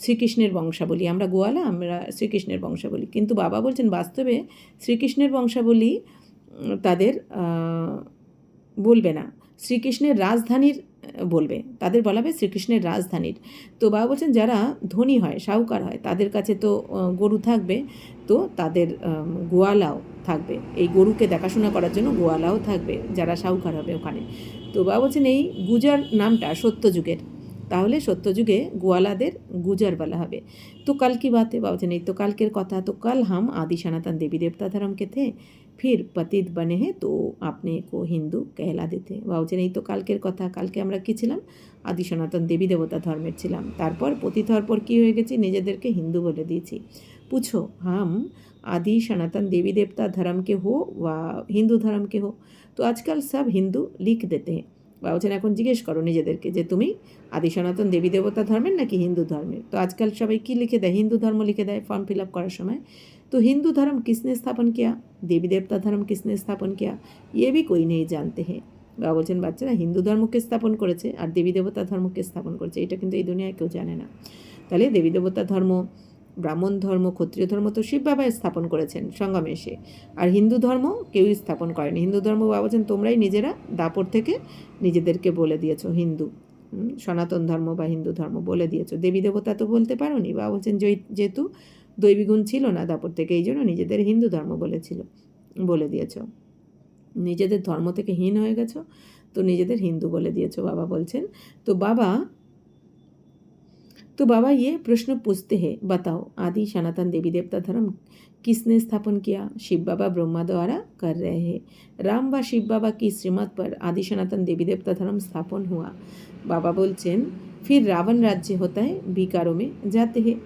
শ্রীকৃষ্ণের বংশাবলী, আমরা গোয়ালা, আমরা শ্রীকৃষ্ণের বংশাবলী। কিন্তু বাবা বলছেন বাস্তবে শ্রীকৃষ্ণের বংশাবলী তাদের বলবে না, শ্রীকৃষ্ণের রাজধানীর বলবে, তাদের বলা হবে শ্রীকৃষ্ণের রাজধানীর। তো বাবা বলছেন যারা ধনী হয়, শাহুকার হয়, তাদের কাছে তো গরু থাকবে, তো তাদের গোয়ালাও থাকবে, এই গরুকে দেখাশোনা করার জন্য গোয়ালাও থাকবে যারা শাহুকার হবে ওখানে। তো বাবা বলছেন এই গুজার নামটা সত্যযুগের, তাহলে সত্যযুগে গোয়ালাদের গুজার বলা হবে। তো কাল কি বাতে, বাবা বলছেন এই তো কালকের কথা। তো কাল হাম আদি সনাতন দেবী দেবতা ধর্ম কে থে, ফির পতিত বনে হে তো আপনি কো হিন্দু कहला देते। বাবা বলছেন এই তো কালকের কথা, কালকে আমরা কি ছিলাম, আদি সনাতন দেবী দেবতা ধর্মের ছিলাম, তারপর পতিত হওয়ার পর কী হয়ে গেছি, নিজেদেরকে হিন্দু বলে দিয়েছি। পুছো হাম आदि सनातन देवी देवता धर्म के हो व हिंदू धर्म के हो, तो आजकल सब हिंदू लिख देते हैं। বাবা বলছেন এখন জিজ্ঞেস করো নিজেদেরকে যে তুমি আদি সনাতন দেবী দেবতা ধর্মের নাকি হিন্দু ধর্মের। তো আজকাল সবাই কী লিখে দেয়, হিন্দু ধর্ম লিখে দেয় ফর্ম ফিল আপ করার সময়। तो हिंदू धर्म किसने स्थापन किया, देवी देवता धर्म किसने स्थापन किया, ये भी कोई नहीं जानते हैं। বাবা বলছেন বাচ্চারা হিন্দু ধর্মকে স্থাপন করেছে আর দেবী দেবতা ধর্মকে স্থাপন করেছে, এটা কিন্তু এই দুনিয়ায় কেউ জানে না। তাহলে দেবী দেবতা ধর্ম, ব্রাহ্মণ ধর্ম, ক্ষত্রিয় ধর্ম তো শিব বাবাই স্থাপন করেছেন সঙ্গমে এসে, আর হিন্দু ধর্ম কেউই স্থাপন করেনি। হিন্দু ধর্ম বাবা বলছেন তোমরাই নিজেরা দাপর থেকে নিজেদেরকে বলে দিয়েছো হিন্দু, সনাতন ধর্ম বা হিন্দু ধর্ম বলে দিয়েছো, দেবী দেবতা তো বলতে পারো নি। বাবা বলছেন যেহেতু দৈবিগুণ ছিল না দাপর থেকে, এই জন্য নিজেদের হিন্দু ধর্ম বলে দিয়েছ, নিজেদের ধর্ম থেকে হীন হয়ে গেছো, তো নিজেদের হিন্দু বলে দিয়েছো। বাবা বলছেন तो बाबा ये प्रश्न पूछते हैं, बताओ आदि सनातन देवी देवता धर्म किसने स्थापन किया, शिव बाबा ब्रह्मा द्वारा कर रहे हैं। राम व शिव बाबा की श्रीमत पर आदि सनातन देवी देवता धर्म स्थापन हुआ। बाबा बोलছেন फिर रावण राज्य होता है, विकारों में जाते हैं।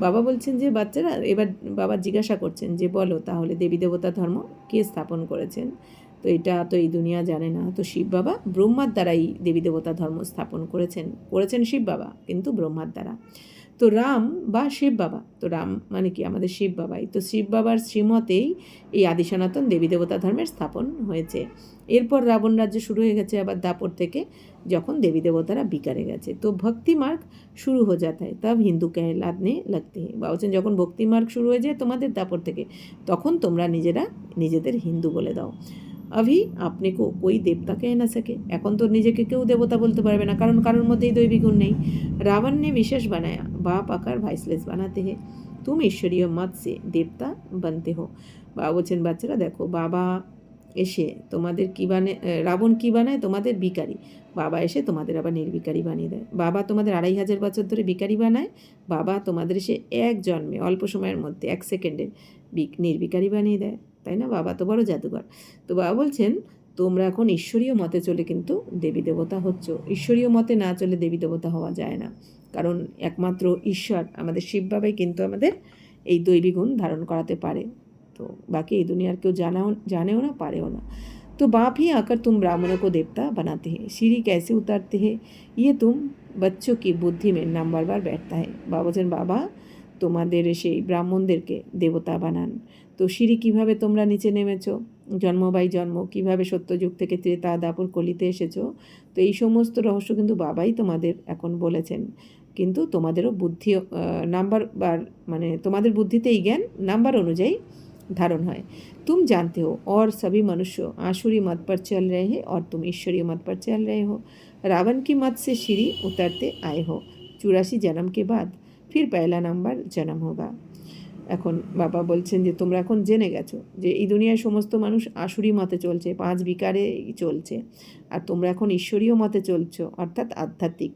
বাবা বলছেন যে বাচ্চারা, এবার বাবা জিজ্ঞাসা করছেন যে বলো তাহলে দেবী দেবতা ধর্ম কে স্থাপন করেছেন। তো এটা তো এই দুনিয়া জানে না। তো শিব বাবা ব্রহ্মার দ্বারাই দেবী দেবতা ধর্ম স্থাপন করেছেন শিব বাবা, কিন্তু ব্রহ্মার দ্বারা। তো রাম বা শিব বাবা, তো রাম মানে কি আমাদের শিব বাবাই, তো শিব বাবার শ্রীমতেই এই আদি সনাতন দেবী দেবতা ধর্মের স্থাপন হয়েছে। এরপর রাবণ রাজ্য শুরু হয়ে গেছে আবার দাপর থেকে, যখন দেবী দেবতারা বিকারে গেছে। তো ভক্তি মার্গ শুরু হয়ে যাতে হয় তব হিন্দু कहलाने लगते हैं। বাবা বলছেন যখন ভক্তি মার্গ শুরু হয়ে যায় তোমাদের দাপর থেকে, তখন তোমরা নিজেদের হিন্দু বলে দাও। अभी अपने को कोई देवता कह ना सके, এখন তো নিজেকে কেউ দেবতা বলতে পারবে না, কারণ কারোর মধ্যেই দৈবী গুণ নেই। रावण ने विशेष बनाया, बाप आकर वाइसलेस बनाते हैं, तुम ईश्वरीय मत से देवता बनते हो। বাবা বলছেন বাচ্চারা দেখো, বাবা এসে তোমাদের কী বানায়, রাবণ কী বানায়, তোমাদের ভিখারি, বাবা এসে তোমাদের আবার নির্ভিখারি বানিয়ে দেয়। বাবা তোমাদের 2500 বছর ধরে ভিখারি বানায়, বাবা তোমাদের এসে এক জন্মে অল্প সময়ের মধ্যে 1 সেকেন্ডে নির্ভিখারি বানিয়ে দেয়, তাই না? বাবা তো বড় জাদুঘর। তো বাবা বলছেন তোমরা এখন ঈশ্বরীয় মতে চলে কিন্তু দেবী দেবতা হচ্ছ, ঈশ্বরীয় মতে না চলে দেবী দেবতা হওয়া যায় না, কারণ একমাত্র ঈশ্বর আমাদের শিব বাবাই কিন্তু আমাদের এই দৈবী গুণ ধারণ করাতে পারে। तो बाकी ये दुनिया क्यों जाने हो ना पारे हो ना। तो बाप ही आकर तुम ब्राह्मणों को देवता बनाते हैं, सीढ़ी कैसे उतारते हैं ये तुम बच्चों की बुद्धि में नंबर बार बैठता है। बाबा তোমাদের সেই ব্রাহ্মণদেরকে দেবতা বানান। তো সিঁড়ি কীভাবে তোমরা নিচে নেমেছো, জন্ম বাই জন্ম কীভাবে সত্যযুগ থেকে ত্রেতা দাপর কলিতে এসেছো, তো এই সমস্ত রহস্য কিন্তু বাবাই তোমাদের এখন বলেছেন। কিন্তু তোমাদেরও বুদ্ধি নাম্বার মানে তোমাদের বুদ্ধিতে এই জ্ঞান নাম্বার অনুযায়ী धारण है। तुम जानते हो और सभी मनुष्य आसुरी मत पर चल रहे हैं और तुम ईश्वरीय मत पर चल रहे हो। रावण की मत से सीढ़ी उतरते आए हो। 84 जन्म के बाद फिर पहला नंबर जन्म होगा। এখন বাবা বলছেন যে তোমরা এখন জেনে গেছো যে এই দুনিয়ায় সমস্ত মানুষ আসুরি মতে চলছে, 5 বিকারে চলছে, আর তোমরা এখন ঈশ্বরীয় মতে চলছো, অর্থাৎ আধ্যাত্মিক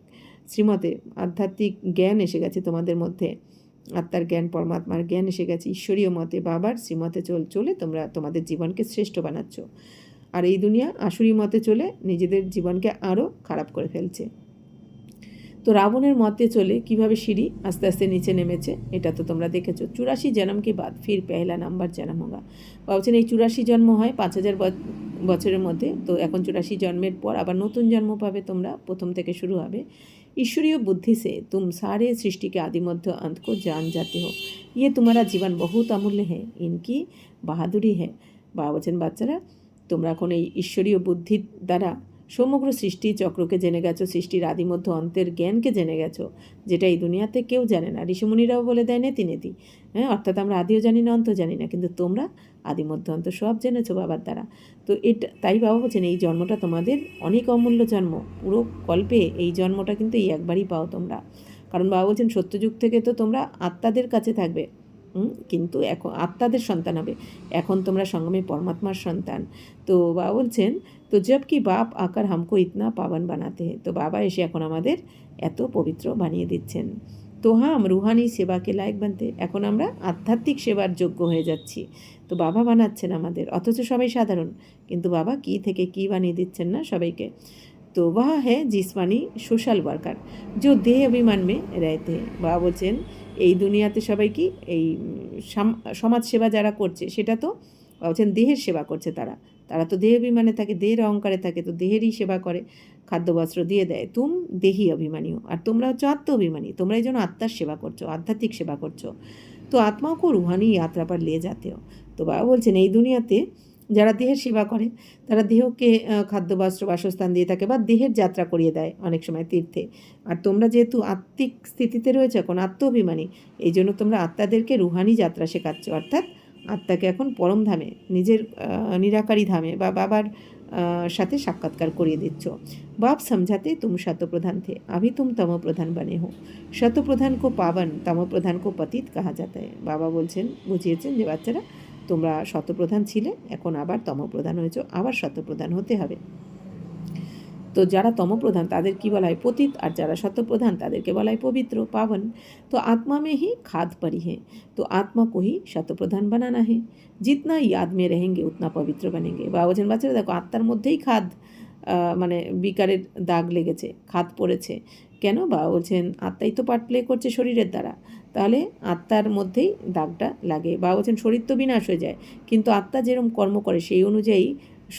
শ্রীমতে। আধ্যাত্মিক জ্ঞান এসে গেছে তোমাদের মধ্যে, আত্মার জ্ঞান, পরমাত্মার জ্ঞান এসে গেছে। ঈশ্বরীয় মতে বাবার শ্রীমতে চলে তোমরা তোমাদের জীবনকে শ্রেষ্ঠ বানাচ্ছ, আর এই দুনিয়া আসুরি মতে চলে নিজেদের জীবনকে আরও খারাপ করে ফেলছে। তো রাবণের মতে চলে কিভাবে সিঁড়ি আস্তে আস্তে নিচে নেমেছে এটা তো তোমরা দেখেছো। 84 জন্ম के बाद फिर पहला नंबर जन्म होगा। বলছেন এই 84 জন্ম হয় 5000 বছরের মধ্যে, তো এখন 84 জন্মের পর আবার নতুন জন্ম পাবে তোমরা, প্রথম থেকে শুরু হবে। ईश्वरीय बुद्धि से तुम सारे सृष्टि के आदि मध्य अंत को जान जाते हो। ये तुम्हारा जीवन बहुत अमूल्य है, इनकी बहादुरी है। বাবা বলছেন বাচ্চারা তোমরা এখন এই ঈশ্বরীয় বুদ্ধির দ্বারা সমগ্র সৃষ্টি চক্রকে জেনে গেছো, সৃষ্টির আদি মধ্য অন্তের জ্ঞানকে জেনে গেছো, যেটা এই দুনিয়াতে কেউ জানে না। ঋষিমুনিরাও বলে দেয় নেতি নেতি, হ্যাঁ, অর্থাৎ আমরা আদিও জানি না অন্ত জানি না, কিন্তু তোমরা আদি মধ্য অন্ত সব জেনেছো বাবার দ্বারা। তো এটা তাই বাবা বলছেন এই জন্মটা তোমাদের অনেক অমূল্য জন্ম, পুরো কল্পে এই জন্মটা কিন্তু এই একবারই পাও তোমরা। কারণ বাবা বলছেন সত্যযুগ থেকে তো তোমরা আত্মাদের কাছে থাকবে, কিন্তু এখন আত্মাদের সন্তান হবে, এখন তোমরা সঙ্গমে পরমাত্মার সন্তান। তো বাবা বলছেন তো জব কি বাপ আকার হামকো ইতনা পাবন বানাতে हैं, তো বাবা এসে এখন আমাদের এত পবিত্র বানিয়ে দিচ্ছেন। তো হাম রুহানি সেবাকে লায়ক বানতে, এখন আমরা আধ্যাত্মিক সেবার যোগ্য হয়ে যাচ্ছি। তো বাবা বানাচ্ছেন আমাদের, অথচ সবাই সাধারণ, কিন্তু বাবা কি থেকে কি বানিয়ে দিচ্ছেন না সবাইকে। তো वह है जिस्मानी सोशल वर्कर जो देह अभिमान में रहते हैं। বাবা বলছেন এই দুনিয়াতে সবাই কি এই সমাজ সেবা যারা করছে সেটা তো বলছেন দেহের সেবা করছে, তারা তো দেহ অভিমানে থাকে, দেহের অহংকারে থাকে, তো দেহেরই সেবা করে, খাদ্য বস্ত্র দিয়ে দেয়। তুম দেহি অভিমানীও, আর তোমরা হচ্ছে আত্ম অভিমানী, তোমরা এই জন্য আত্মার সেবা করছো, আধ্যাত্মিক সেবা করছো। তো আত্মাও রুহানি যাত্রা পর নিয়ে যাতেও। তো বাবা বলছেন এই দুনিয়াতে যারা দেহের সেবা করে তারা দেহকে খাদ্য বস্ত্র বাসস্থান দিয়ে থাকে বা দেহের যাত্রা করিয়ে দেয় অনেক সময় তীর্থে। আর তোমরা যেহেতু আত্মিক স্থিতিতে রয়েছে এখন আত্ম অভিমানী, এই জন্য তোমরা আত্মাদেরকে রুহানি যাত্রা শেখাচ্ছ, অর্থাৎ আত্মাকে এখন পরম ধামে, নিজের নিরাকারী ধামে বা বাবার সাথে সাক্ষাৎকার করিয়ে দিচ্ছ। बाप समझाते तुम शतप्रधान थे, अभी तुम तमोप्रधान बने हो। शतप्रधान को पावन, तमोप्रधान को पतित कहा जाता है। বাবা বলছেন বুঝিয়েছেন যে বাচ্চারা তোমরা শতপ্রধান ছিলে, এখন আবার তমপ্রধান হয়েছো, আবার শতপ্রধান হতে হবে। তো যারা তমপ্রধান তাদের কি বলা হয় পতিত, আর যারা শতপ্রধান তাদেরকে বলা হয় পবিত্র, পাवन। तो आत्मा में ही खाद पड़ी है, तो आत्मा को ही शतप्रधान बनाना है। जितना याद में रहेंगे उतना पवित्र बनेंगे। বাবা বলছেন বাচ্চারা দেখো আত্মার মধ্যেই খাদ, মানে বিকারের দাগ লেগেছে, খাদ পড়েছে কেন? বাবা বলছেন আত্মাই তো পার্ট প্লে করছে শরীরের দ্বারা, তাহলে আত্মার মধ্যেই দাগটা লাগে। বাবা বলছেন শরীর তো বিনাশ হয়ে যায়, কিন্তু আত্মা যেরকম কর্ম করে সেই অনুযায়ী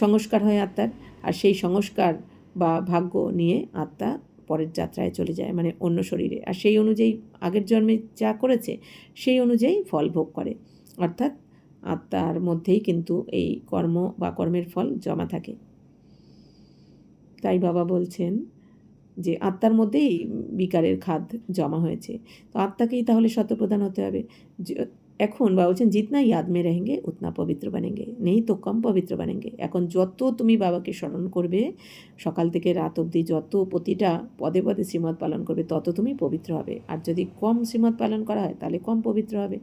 সংস্কার হয় আত্মার, আর সেই সংস্কার বা ভাগ্য নিয়ে আত্মা পরের যাত্রায় চলে যায়, মানে অন্য শরীরে, আর সেই অনুযায়ী আগের জন্মে যা করেছে সেই অনুযায়ী ফল ভোগ করে, অর্থাৎ আত্মার মধ্যেই কিন্তু এই কর্ম বা কর্মের ফল জমা থাকে। তাই বাবা বলছেন যে আত্মার মধ্যেই বিকারের খাদ জমা হয়েছে, তো আত্মাকেই তাহলে শতপ্রধান হতে হবে। এখন বাবা বলছেন জিতনা ইয়াদ মে रहेंगे উতনা পবিত্র বানেঙ্গে, নেই তো কম পবিত্র বানেঙ্গে। এখন যত তুমি বাবাকে স্মরণ করবে সকাল থেকে রাত অবধি, যত প্রতিটা পদে পদে শ্রীমত পালন করবে তত তুমি পবিত্র হবে, আর যদি কম শ্রীমত পালন করা হয় তাহলে কম পবিত্র হবে।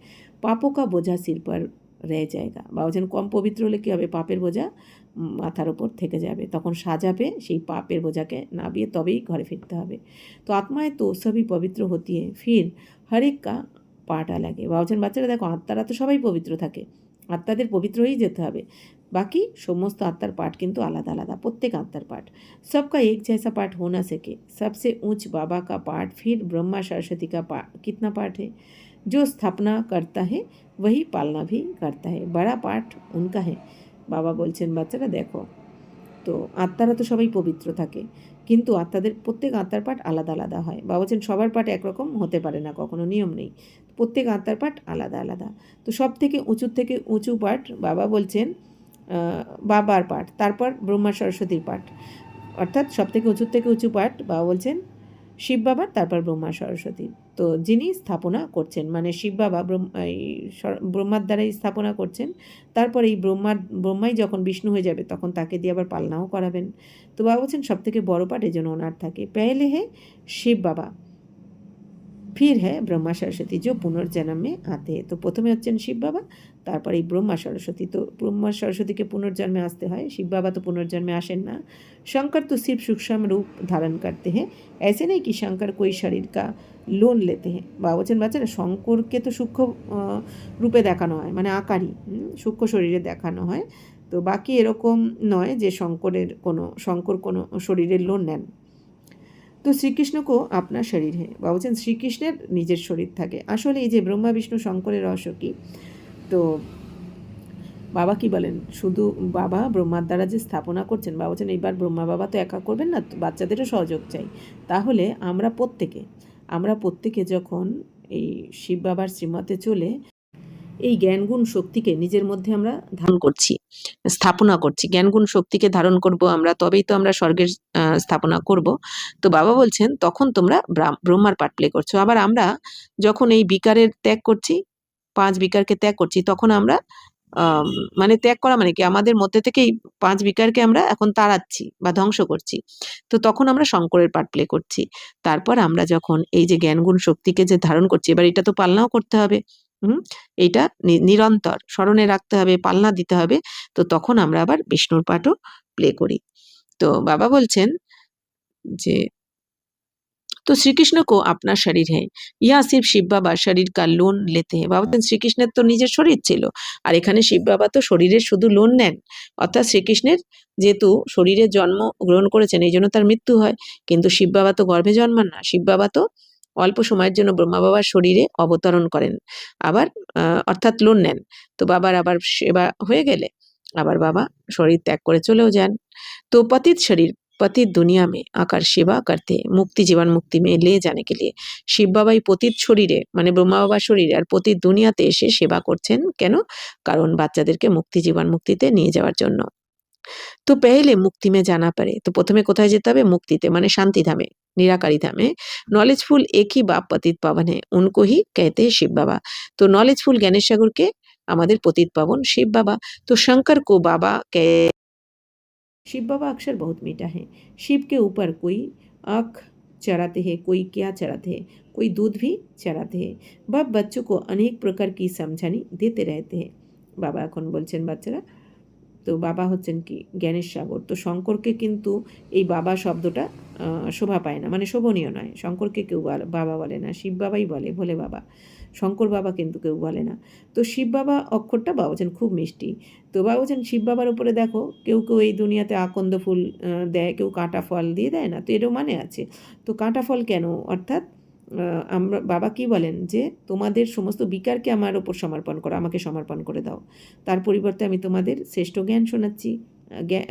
পাপো কা বোঝা সির পর রয়ে যায়গা। বাবা বলছেন কম পবিত্র হলে কী হবে, পাপের বোঝা মাথার ওপর থেকে যাবে, তখন সাজাবে সেই পাপের বোঝাকে নাবিয়ে তবেই ঘরে ফিরতে হবে। তো আত্মায় তো সবই পবিত্র হতি है, फिर हर एक का পাটা লাগে। বাবা বলছেন বাচ্চারা দেখো আত্মারা তো সবাই পবিত্র থাকে, আত্মাদের পবিত্র হয়েই যেতে হবে, বাকি সমস্ত আত্মার পাঠ কিন্তু আলাদা আলাদা, প্রত্যেক আত্মার পাঠ सबका एक जैसा पाठ हो ना सके। सबसे ऊंच बाबा का पाठ, फिर ब्रह्मा सरस्वती का कितना पाठ है। जो स्थापना करता है वही पालना भी करता है, बड़ा पाठ उनका है। বাবা বলছেন বাচ্চারা দেখো তো আত্মারা তো সবাই পবিত্র থাকে, কিন্তু আত্মাদের প্রত্যেক আত্মার পাঠ আলাদা আলাদা হয়। বাবা বলছেন সবার পাঠ একরকম হতে পারে না, কখনো নিয়ম নেই। তো প্রত্যেক আত্মার পাঠ আলাদা আলাদা। তো সব থেকে উঁচু পাঠ বাবা বলছেন বাবার পাঠ, তারপর ব্রহ্মা সরস্বতীর পাঠ, অর্থাৎ সব থেকে উঁচু পাঠ বাবা বলছেন শিব বাবার, তারপর ব্রহ্মা সরস্বতী। তো যিনি স্থাপনা করছেন মানে শিব বাবা ব্রহ্মার দ্বারাই স্থাপনা করছেন, তারপর এই ব্রহ্মাই যখন বিষ্ণু হয়ে যাবে তখন তাকে দিয়ে আবার পালনাও করাবেন। তো বাবা বলছেন সব থেকে বড় পাঠ এই জন্য ওনার থাকে। পেহলে হে শিব বাবা, फिर है ब्रह्मा सरस्वती जो पुनर्जन्म में आते हैं। तो প্রথমে হচ্ছেন শিব বাবা, তারপরে এই ব্রহ্মা সরস্বতী। তো ব্রহ্মা সরস্বতীকে পুনর্জন্মে আসতে হয়, শিব বাবা তো পুনর্জন্মে আসেন না। शंकर तो सिर्फ सूक्ष्म रूप धारण करते हैं, ऐसे नहीं कि शंकर कोई शरीर का লোন लेते हैं। বাবা বলছেন বাচ্চারা শঙ্করকে তো সূক্ষ্ম রূপে দেখানো হয়, মানে আকারই সূক্ষ্ম শরীরে দেখানো হয়। তো বাকি এরকম নয় যে শঙ্কর কোনো শরীরের লোন নেন। তো শ্রীকৃষ্ণকেও আপনার শরীর হে, বা বলছেন শ্রীকৃষ্ণের নিজের শরীর থাকে। আসলে এই যে ব্রহ্মা বিষ্ণু শঙ্করের রহস্য কি, তো বাবা কি বলেন, শুধু বাবা ব্রহ্মার দ্বারা যে স্থাপনা করছেন, বাবা বলছেন এইবার ব্রহ্মা বাবা তো একা করবেন না, তো বাচ্চাদেরও সহযোগ চাই। তাহলে আমরা প্রত্যেকে যখন এই শিব বাবার শ্রীমতে চলে এই জ্ঞানগুণ শক্তিকে নিজের মধ্যে আমরা ধারণ করছি, স্থাপনা করছি, জ্ঞানগুণ শক্তিকে ধারণ করব আমরা, তবেই তো আমরা স্বর্গের স্থাপনা করব। তো বাবা বলছেন তখন তোমরা ব্রহ্মার পার্ট প্লে করছো। আবার আমরা যখন এই বিকারের ত্যাগ করছি, 5 বিকারকে ত্যাগ করছি, তখন আমরা মানে ত্যাগ করা মানে কি, আমাদের মধ্যে থেকে এই 5 বিকারকে আমরা এখন তাড়াচ্ছি বা ধ্বংস করছি। তো তখন আমরা শঙ্করের পার্ট প্লে করছি। তারপর আমরা যখন এই যে জ্ঞানগুণ শক্তিকে যে ধারণ করছি, এবার এটা তো পালনাও করতে হবে, এইটা নিরন্তর স্মরণে রাখতে হবে, পালনা দিতে হবে। তো তখন আমরা আবার বিষ্ণুর পাঠও প্লে করি। তো বাবা বলছেন যে তো শ্রীকৃষ্ণ কো আপনার শরীর হ্যাঁ, ইহা সির্ফ শিব বাবা শরীর কা লোন লেতে হ্যাঁ। বাবা বলছেন শ্রীকৃষ্ণের তো নিজের শরীর ছিল, আর এখানে শিব বাবা তো শরীরের শুধু লোন নেন। অর্থাৎ শ্রীকৃষ্ণের যেহেতু শরীরের জন্ম গ্রহণ করেছেন এই জন্য তার মৃত্যু হয়, কিন্তু শিব বাবা তো গর্ভে জন্মান না, শিব বাবা তো অল্প সময়ের জন্য ব্রহ্মা বাবার শরীরে অবতরণ করেন, আবার অর্থাৎ লোন নেন। তো বাবার আবার সেবা হয়ে গেলে আবার বাবা শরীর ত্যাগ করে চলেও যান। तो पतित शरीर पतित दुनिया में आकर सेवा करते मुक्ति जीवन मुक्ति में ले जाने के लिए শিব বাবাই পতিত শরীরে মানে ব্রহ্মা বাবার শরীরে আর পতিত দুনিয়াতে এসে সেবা করছেন কেন, কারণ বাচ্চাদেরকে মুক্তি জীবন মুক্তিতে নিয়ে যাওয়ার জন্য। তো পেহলে মুক্তি মে জানা পারে, তো প্রথমে কোথায় যেতে হবে, মুক্তিতে মানে শান্তি ধামে, নিরাকারী ধামে। নলেজফুল এক ही बाप पतित पावन है उनको ही कहते हैं शिव बाबा। तो नॉलेजफुल জ্ঞানের সাগরকে আমাদের পতিত পাবন শিব বাবা। তো शंकर को बाबा कहे शिव बाबा अक्षर बहुत मीठा है, शिव के ऊपर कोई आँख चराते हैं, कोई क्या चराते हैं, कोई दूध भी चराते हैं। बाप बच्चों को अनेक प्रकार की समझानी देते रहते हैं। बाबा এখন বলছেন বাচ্চারা, তো বাবা হচ্ছেন কি জ্ঞানের সাগর। তো শঙ্করকে কিন্তু এই বাবা শব্দটা শোভা পায় না, মানে শোভনীয় নয়। শঙ্করকে কেউ বাবা বলে না, শিব বাবাই বলে, ভোলে বাবা। শঙ্কর বাবা কিন্তু কেউ বলে না। তো শিব বাবা অক্ষরটা বাবা বলছেন খুব মিষ্টি। তো বাবা বলছেন শিব বাবার উপরে দেখো কেউ এই দুনিয়াতে আকন্দ ফুল দেয়, কেউ কাঁটা ফল দিয়ে দেয় না, তো এরও মানে আছে। তো কাঁটা ফল কেন, অর্থাৎ আমরা বাবা কি বলেন যে তোমাদের সমস্ত বিকারকে আমার ওপর সমর্পণ করো, আমাকে সমর্পণ করে দাও, তার পরিবর্তে আমি তোমাদের শ্রেষ্ঠ জ্ঞান শোনাচ্ছি,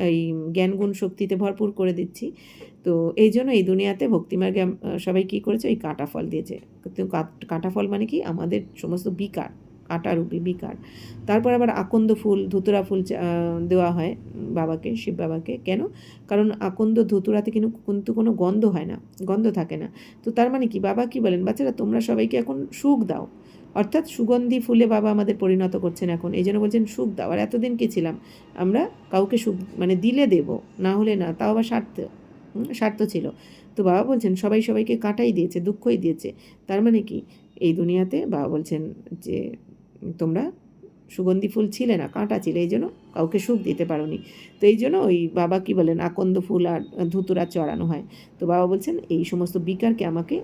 এই জ্ঞানগুণ শক্তিতে ভরপুর করে দিচ্ছি। তো এই জন্য এই দুনিয়াতে ভক্তিমার্গে সবাই কী করেছে, ওই কাঁটা ফল দিয়েছে। কিন্তু কাঁটা ফল মানে কি, আমাদের সমস্ত বিকার, কাঁটারূপী বিকার। তারপর আবার আকন্দ ফুল ধুতুরা ফুল দেওয়া হয় বাবাকে, শিব বাবাকে। কেন, কারণ আকন্দ ধুতুরাতে কিন্তু কোনো গন্ধ হয় না, গন্ধ থাকে না। তো তার মানে কি, বাবা কি বলেন, বাচ্চারা তোমরা সবাইকে এখন সুখ দাও, অর্থাৎ সুগন্ধি ফুলে বাবা আমাদের পরিণত করছেন এখন, এই জন্য বলছেন সুখ দাও। আর এতদিন কি ছিলাম আমরা, কাউকে সুখ মানে দিলে দেব, না হলে না, তাও আবার স্বার্থ ছিল। তো বাবা বলছেন সবাইকে কাঁটাই দিয়েছে, দুঃখই দিয়েছে। তার মানে কি, এই দুনিয়াতে বাবা বলছেন যে তোমরা সুগন্ধি ফুল ছিলে না, কাঁটা ছিলে, এই জন্য কাউকে সুখ দিতে পারোনি। তো এই জন্য ওই বাবা কি বলেন, আকন্দ ফুল আর ধুতুরা চড়ানো হয়। তো বাবা বলছেন এই সমস্ত বিকারকে আমাকে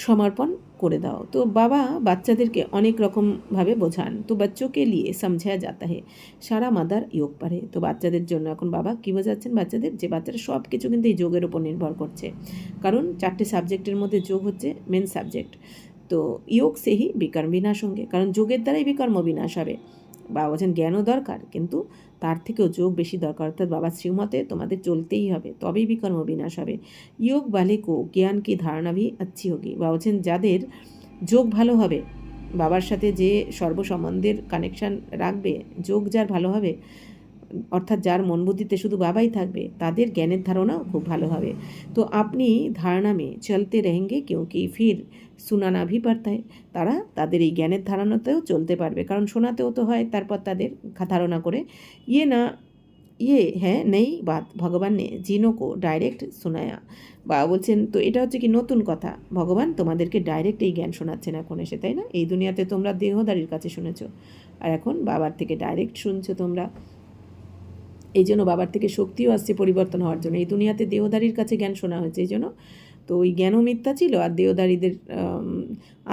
সমর্পণ করে দাও। তো বাবা বাচ্চাদেরকে অনেক রকমভাবে বোঝান। তো বাচ্চোকে লিয়ে সমঝায়া যাতা হে সারা মাদার যোগ পারে। তো বাচ্চাদের জন্য এখন বাবা কী বোঝাচ্ছেন বাচ্চাদের, যে বাচ্চারা সব কিছু কিন্তু এই যোগের উপর নির্ভর করছে, কারণ 4টে সাবজেক্টের মধ্যে যোগ হচ্ছে মেন সাবজেক্ট। তো যোগ সেই বিকর্ম বিনাশ होंगे, কারণ যোগের দ্বারাই বিকর্ম বিনাশ হবে। বাবা বলছেন জ্ঞানও দরকার, কিন্তু তার থেকেও যোগ বেশি দরকার, অর্থাৎ বাবার শ্রীমতে তোমাদের চলতেই হবে, তবেই বিকর্ম বিনাশ হবে। योग वाले को ज्ञान की धारणा भी अच्छी होगी। বাবা বলছেন যাদের যোগ ভালো হবে, বাবার সাথে যে সর্বসম্বন্ধের কানেকশান রাখবে, যোগ যার ভালো হবে, অর্থাৎ যার মন বুদ্ধিতে শুধু বাবাই থাকবে, তাদের জ্ঞানের ধারণাও খুব ভালো হবে। তো আপনি ধারণা মে চলতে রেহেঙ্গে কিউকি ফির সুনানা ভি পারতা है, তারা তাদের এই জ্ঞানের ধারণাতেও চলতে পারবে, কারণ শোনাতেও তো হয়, তারপর তাদের ধারণা করে। ইয়ে না ইয়ে হ্যাঁ নেই বাত ভগবান নে জিনো কো ডাইরেক্ট শোনায়া। বাবা বলছেন তো এটা হচ্ছে কি নতুন কথা, ভগবান তোমাদেরকে ডাইরেক্ট এই জ্ঞান শোনাচ্ছেন এখন এসে, তাই না? এই দুনিয়াতে তোমরা দেহধারীর কাছে শুনেছো, আর এখন বাবার থেকে ডাইরেক্ট শুনছো তোমরা। এই জন্য বাবার থেকে শক্তিও আসছে পরিবর্তন হওয়ার জন্য। এই দুনিয়াতে দেহধারীর কাছে জ্ঞান শোনা হয়েছে এই জন্য, তো ওই জ্ঞানও মিথ্যা ছিল আর দেহধারীদের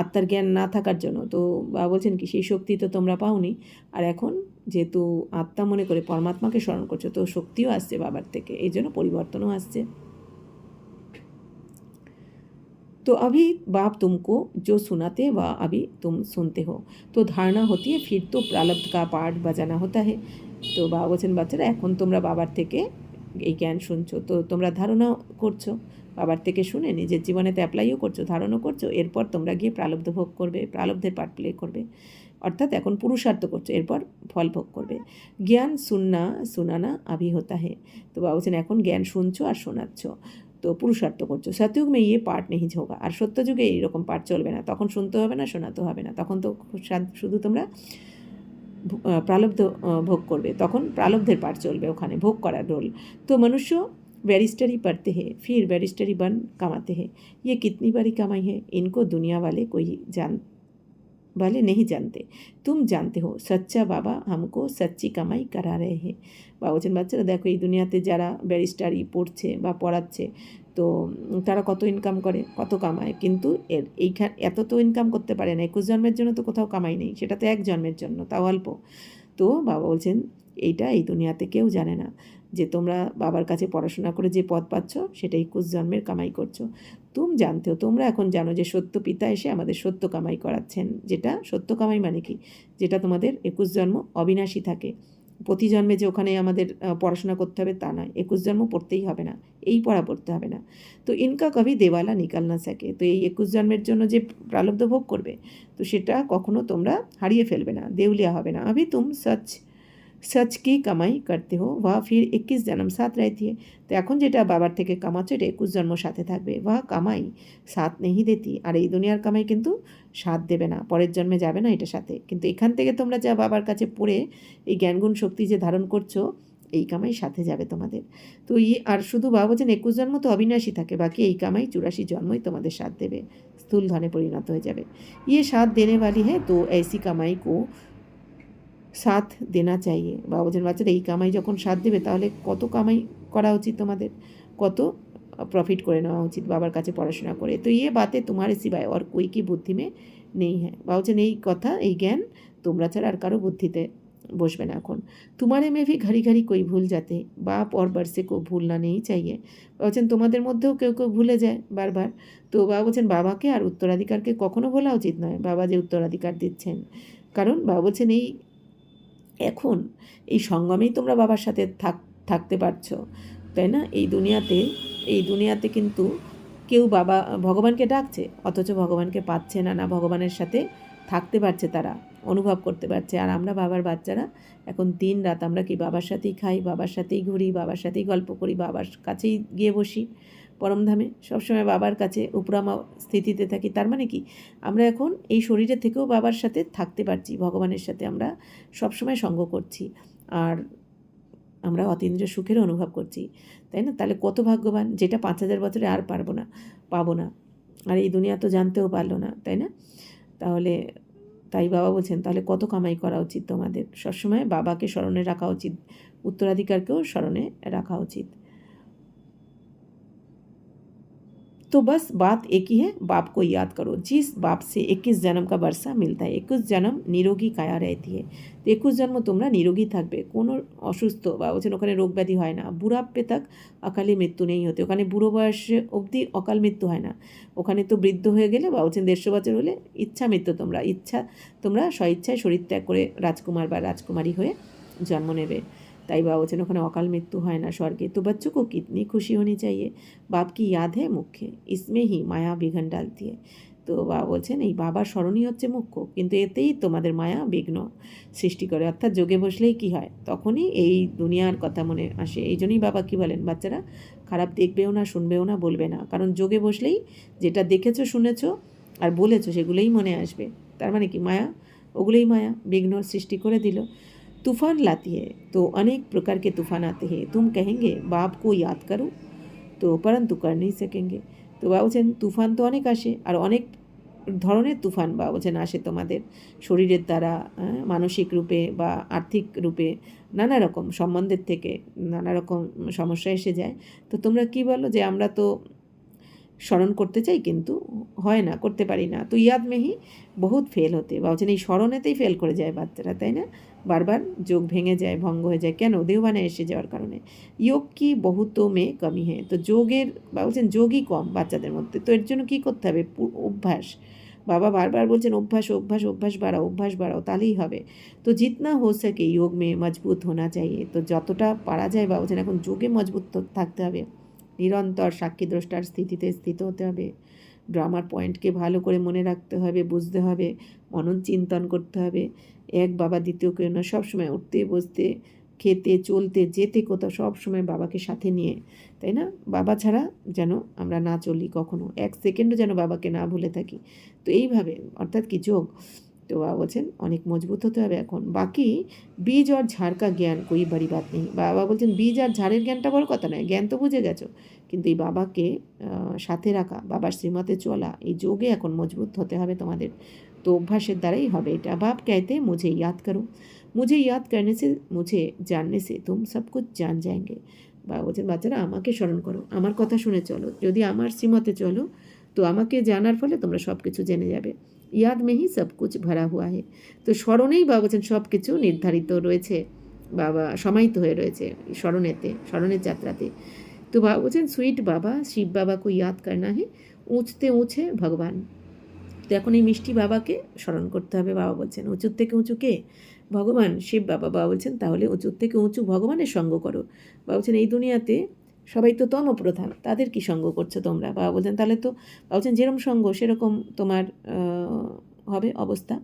আত্মার জ্ঞান না থাকার জন্য। তো বাবা বলছেন কি সেই শক্তি তো তোমরা পাওনি, আর এখন যেহেতু আত্মা মনে করে পরমাত্মাকে স্মরণ করছো, তো শক্তিও আসছে বাবার থেকে, এই জন্য পরিবর্তনও আসছে। तो अभी बाप तुमको जो सुनाते व अभी तुम सुनते हो, तो धारणा होती है, फिर तो प्रारब्ध का पाठ बजाना होता है। তো বাবা বলছেন বাচ্চারা এখন তোমরা বাবার থেকে এই জ্ঞান শুনছো, তো তোমরা ধারণা করছো, বাবার থেকে শুনে নিজের জীবনেতে অ্যাপ্লাইও করছো, ধারণা করছো, এরপর তোমরা গিয়ে প্রারব্ধ ভোগ করবে, প্রারব্ধের পার্ট প্লে করবে, অর্থাৎ এখন পুরুষার্থ করছো, এরপর ফল ভোগ করবে। জ্ঞান শুননা শোনানা আভি হতা হে, তো বাবা বলছেন এখন জ্ঞান শুনছো আর শোনাচ্ছ, তো পুরুষার্থ করছো। সত্যযুগ মে ইয়ে পাঠ নেই হোগা, আর সত্যযুগে এইরকম পাঠ চলবে না, তখন শুনতে হবে না, শোনাতে হবে না, তখন তো শুধু তোমরা প্রালব্ধ ভোগ করবে, তখন প্রালব্ধের পাঠ চলবে, ওখানে ভোগ করার রোল। তো মনুষ্য बैरिस्टरी पढ़ते हैं फिर बैरिस्टरी बन कमाते हैं, ये कितनी बड़ी कमाई है, इनको दुनिया वाले कोई वाले नहीं जानते, तुम जानते हो, सच्चा बाबा हमको सच्ची कमाई करा रहे हैं। বাবা বলছেন বাচ্চারা দেখো এই দুনিয়াতে যারা ব্যারিস্টারি পড়ছে বা পড়াচ্ছে, তো তারা কত ইনকাম করে, কত কামায়, কিন্তু এইখানে এত তো ইনকাম করতে পারে না, 21 জন্মের জন্য তো কোথাও কামাই নেই, সেটা তো এক জন্মের জন্য, তাও অল্প। তো বাবা বলছেন এইটা এই দুনিয়াতে কেউ জানে না, যে তোমরা বাবার কাছে পড়াশোনা করে যে পদ পাচ্ছ সেটা 21 জন্মের কামাই করছো। তুমি জানতে हो, তোমরা এখন জানো যে সত্য পিতা এসে আমাদের সত্য কামাই করাচ্ছেন, যেটা সত্য কামাই মানে কি, যেটা তোমাদের 21 জন্ম অবিনাশী থাকে, প্রতি জন্মে যে ওখানে আমাদের পড়াশোনা করতে হবে তা নয়, 21 জন্ম পড়তেই হবে না, এই পড়া পড়তে হবে না। তো ইনকা কবি দেওয়ালা নিকাল না থাকে, তো এই 21 জন্মের জন্য যে প্রারব্ধ ভোগ করবে, তো সেটা কখনো তোমরা হারিয়ে ফেলবে না, দেউলিয়া হবে না। अभी तुम सच की कमाई करते हो वह फिर 21 जन्म साथ रहती है, তো এখন যেটা বাবার থেকে কামাচ্ছ এটা 21 জন্ম সাথে থাকবে, ওয়া কামাই সাথ নেই দেতি, আর এই দুনিয়ার কামাই কিন্তু সাথ দেবে না, পরের জন্মে যাবে না এটা সাথে, কিন্তু এখান থেকে তোমরা যা বাবার কাছে পড়ে এই জ্ঞানগুণ শক্তি যে ধারণ করছো, এই কামাই সাথে যাবে তোমাদের। তো আর শুধু বাবা বলছেন 21 জন্ম তো অবিনাশী থাকে, বাকি এই কামাই 84 জন্মই তোমাদের সাথ দেবে, স্থূল ধনে পরিণত হয়ে যাবে। ইয়ে সাথ দেনে वाली है तो ऐसी कमाई को সাথ দেনা চাইয়ে। বাবা বলছেন বাচ্চারা এই কামাই যখন সাথ দেবে তাহলে কত কামাই করা উচিত তোমাদের, কত প্রফিট করে নেওয়া উচিত বাবার কাছে পড়াশোনা করে। তো ইয়ে বাতে তোমারে সিবায় আর কোই কি বুদ্ধি মে নেই হ্যাঁ, বাবা বলছেন এই কথা এই জ্ঞান তোমরা ছাড়া আর কারো বুদ্ধিতে বসবে না এখন। তোমারে মে ভি ঘড়ি ঘড়ি কই ভুল যাতে বাপ और बरसे को भूलना नहीं चाहिए, বাবা বলছেন তোমাদের মধ্যেও কেউ কেউ ভুলে যায় বারবার, তো বাবা বলছেন বাবাকে আর উত্তরাধিকারকে কখনো বলা উচিত নয়, বাবা যে উত্তরাধিকার দিচ্ছেন, কারণ বাবা বলছেন এই এখন এই সঙ্গমেই তোমরা বাবার সাথে থাকতে পারছো, তাই না? এই দুনিয়াতে কিন্তু কেউ বাবা ভগবানকে ডাকছে অথচ ভগবানকে পাচ্ছে না, না ভগবানের সাথে থাকতে পারছে, তারা অনুভব করতে পারছে। আর আমরা বাবার বাচ্চারা এখন দিন রাত আমরা কি বাবার সাথেই খাই, বাবার সাথেই ঘুরি, বাবার সাথেই গল্প করি, বাবার কাছেই গিয়ে বসি পরমধামে, সবসময় বাবার কাছে উপরামা স্থিতিতে থাকি। তার মানে কি আমরা এখন এই শরীরে থেকেও বাবার সাথে থাকতে পারছি, ভগবানের সাথে আমরা সবসময় সঙ্গ করছি, আর আমরা অতীন্দ্রিয় সুখের অনুভব করছি, তাই না? তাহলে কত ভাগ্যবান, যেটা 5000 বছরে আর পাবো না, আর এই দুনিয়া তো জানতেও পারলো না, তাই না? তাহলে তাই বাবা বলছেন তাহলে কত কামাই করা উচিত তোমাদের, সবসময় বাবাকে স্মরণে রাখা উচিত, উত্তরাধিকারকেও স্মরণে রাখা উচিত। तो बस बात एक ही है, बाप को याद करो, जिस बाप से 21 जन्म का वर्षा मिलता है, 21 जन्म निरोगी काया रहती है, तो 21 জন্ম তোমরা নিরোগী থাকবে, কোনো অসুস্থ বা বলছেন ওখানে রোগ ব্যাধি হয় না, বুড়াপ্পে তাক অকালে মৃত্যু নেই হতে, ওখানে বুড়ো বয়সে অবধি অকাল মৃত্যু হয় না, ওখানে তো বৃদ্ধ হয়ে গেলে বা বলছেন 150 বছর হলে ইচ্ছা মৃত্যু, তোমরা স্বইচ্ছায় শরীর ত্যাগ করে রাজকুমার বা রাজকুমারী হয়ে জন্ম নেবে, তাই বাবা বলছেন ওখানে অকাল মৃত্যু হয় না স্বর্গে। তো बच्चों को कितनी खुशी होनी चाहिए, बाप की याद है मुख्य, इसमें ही माया विघन डालती है। তো বাবা বলছেন এই বাবার স্মরণই হচ্ছে মুখ্য, কিন্তু এতেই তোমাদের মায়া বিঘ্ন সৃষ্টি করে। অর্থাৎ যোগে বসলেই কি হয়, তখনই এই দুনিয়ার কথা মনে আসে। এই জন্যই বাবা কি বলেন, বাচ্চারা খারাপ দেখবেও না, শুনবেও না, বলবে না, কারণ যোগে বসলেই যেটা দেখেছো, শুনেছো আর বলেছো সেগুলোই মনে আসবে। তার মানে কি, মায়া, ওগুলোই মায়া বিঘ্ন সৃষ্টি করে দিল। तूफान लाती है तो अनेक प्रकार के तूफान आते हैं, तुम कहेंगे बाप को याद करो তো परंतु कर नहीं सकेंगे। তো বাবা বলছেন তুফান তো অনেক আসে, আর অনেক ধরনের তুফান বাবা বলছেন আসে তোমাদের শরীরের দ্বারা, মানসিক রূপে বা আর্থিক রূপে, নানা রকম সম্বন্ধের থেকে নানা রকম সমস্যা এসে যায়। তো তোমরা কি বলো যে আমরা তো স্মরণ করতে চাই কিন্তু হয় না, করতে পারি না। তো ইয়াদ মেহি বহুত ফেল হতে, বা বলছেন এই স্মরণেতেই ফেল করে যায় বাচ্চারা, তাই না? বারবার যোগ ভেঙে যায়, ভঙ্গ হয়ে যায়, কেন? দেহবানে এসে যাওয়ার কারণে। যোগ কি বহুত মে কমি হ্যাঁ, তো যোগের বা বলছেন যোগই কম বাচ্চাদের মধ্যে। তো এর জন্য কী করতে হবে, অভ্যাস। বাবা বারবার বলছেন অভ্যাস অভ্যাস অভ্যাস বাড়াও, অভ্যাস বাড়াও, তাহলেই হবে। তো জিতনা হো সকে যোগ মে মজবুত হোনা চাইয়ে, তো যতটা পারা যায় বাবা বলছেন এখন যোগে মজবুত থাকতে হবে, নিরন্তর সাক্ষী দ্রষ্টার স্থিতিতে স্থিত হতে হবে, ড্রামার পয়েন্টকে ভালো করে মনে রাখতে হবে, বুঝতে হবে, মনন চিন্তন করতে হবে। এক বাবা দ্বিতীয় কেউ না, সবসময় উঠতে বসতে খেতে চলতে যেতে কোথাও সবসময় বাবাকে সাথে নিয়ে, তাই না? বাবা ছাড়া যেন আমরা না চলি কখনো, এক সেকেন্ডও যেন বাবাকে না ভুলে থাকি। তো এইভাবে অর্থাৎ কি যোগ। তো বাবা বলছেন অনেক মজবুত হতে হবে এখন। বাকি বীজ আর ঝাড় কা জ্ঞান কোই বড়ি বাত নেই। বাবা বলছেন বীজ আর ঝাড়ের জ্ঞানটা বড় কথা নয়, জ্ঞান তো বুঝে গেছো, কিন্তু এই বাবাকে সাথে রাখা, বাবার শ্রীমতে চলা, এই যোগে এখন মজবুত হতে হবে তোমাদের। তো অভ্যাসের দ্বারাই হবে এটা। বাপ कहते मुझे याद करो, मुझे याद करने से, मुझे जानने से तुम सब कुछ जान जाएंगे। বাবা বলছেন বাচ্চারা আমাকে স্মরণ করো, আমার কথা শুনে চলো, যদি আমার শ্রীমতে চলো তো আমাকে জানার ফলে তোমরা সব কিছু জেনে যাবে। ইয়াদ মেহি সব কুছ ভরা হুয়া হে, তো স্মরণেই বাবা বলছেন সব কিছু নির্ধারিত রয়েছে, বাবা সমাহিত হয়ে রয়েছে স্মরণেতে, স্মরণের যাত্রাতে। তো বাবা বলছেন সুইট বাবা শিব বাবা কো ইয়াদ করনা হে, উঁচতে উঁচে ভগবান। তো এখন এই মিষ্টি বাবাকে স্মরণ করতে হবে। বাবা বলছেন উঁচুর থেকে উঁচু কে, ভগবান শিব বাবা। বাবা বলছেন তাহলে উঁচুর থেকে উঁচু ভগবানের সঙ্গ করো। বাবা বলছেন এই দুনিয়াতে সবাই তো তম প্রধান, তাদের কি সঙ্গ করছো তোমরা? বাবা বলছেন তাহলে তো, বাবা বলছেন যেরকম সঙ্গ সেরকম তোমার হবে অবস্থা।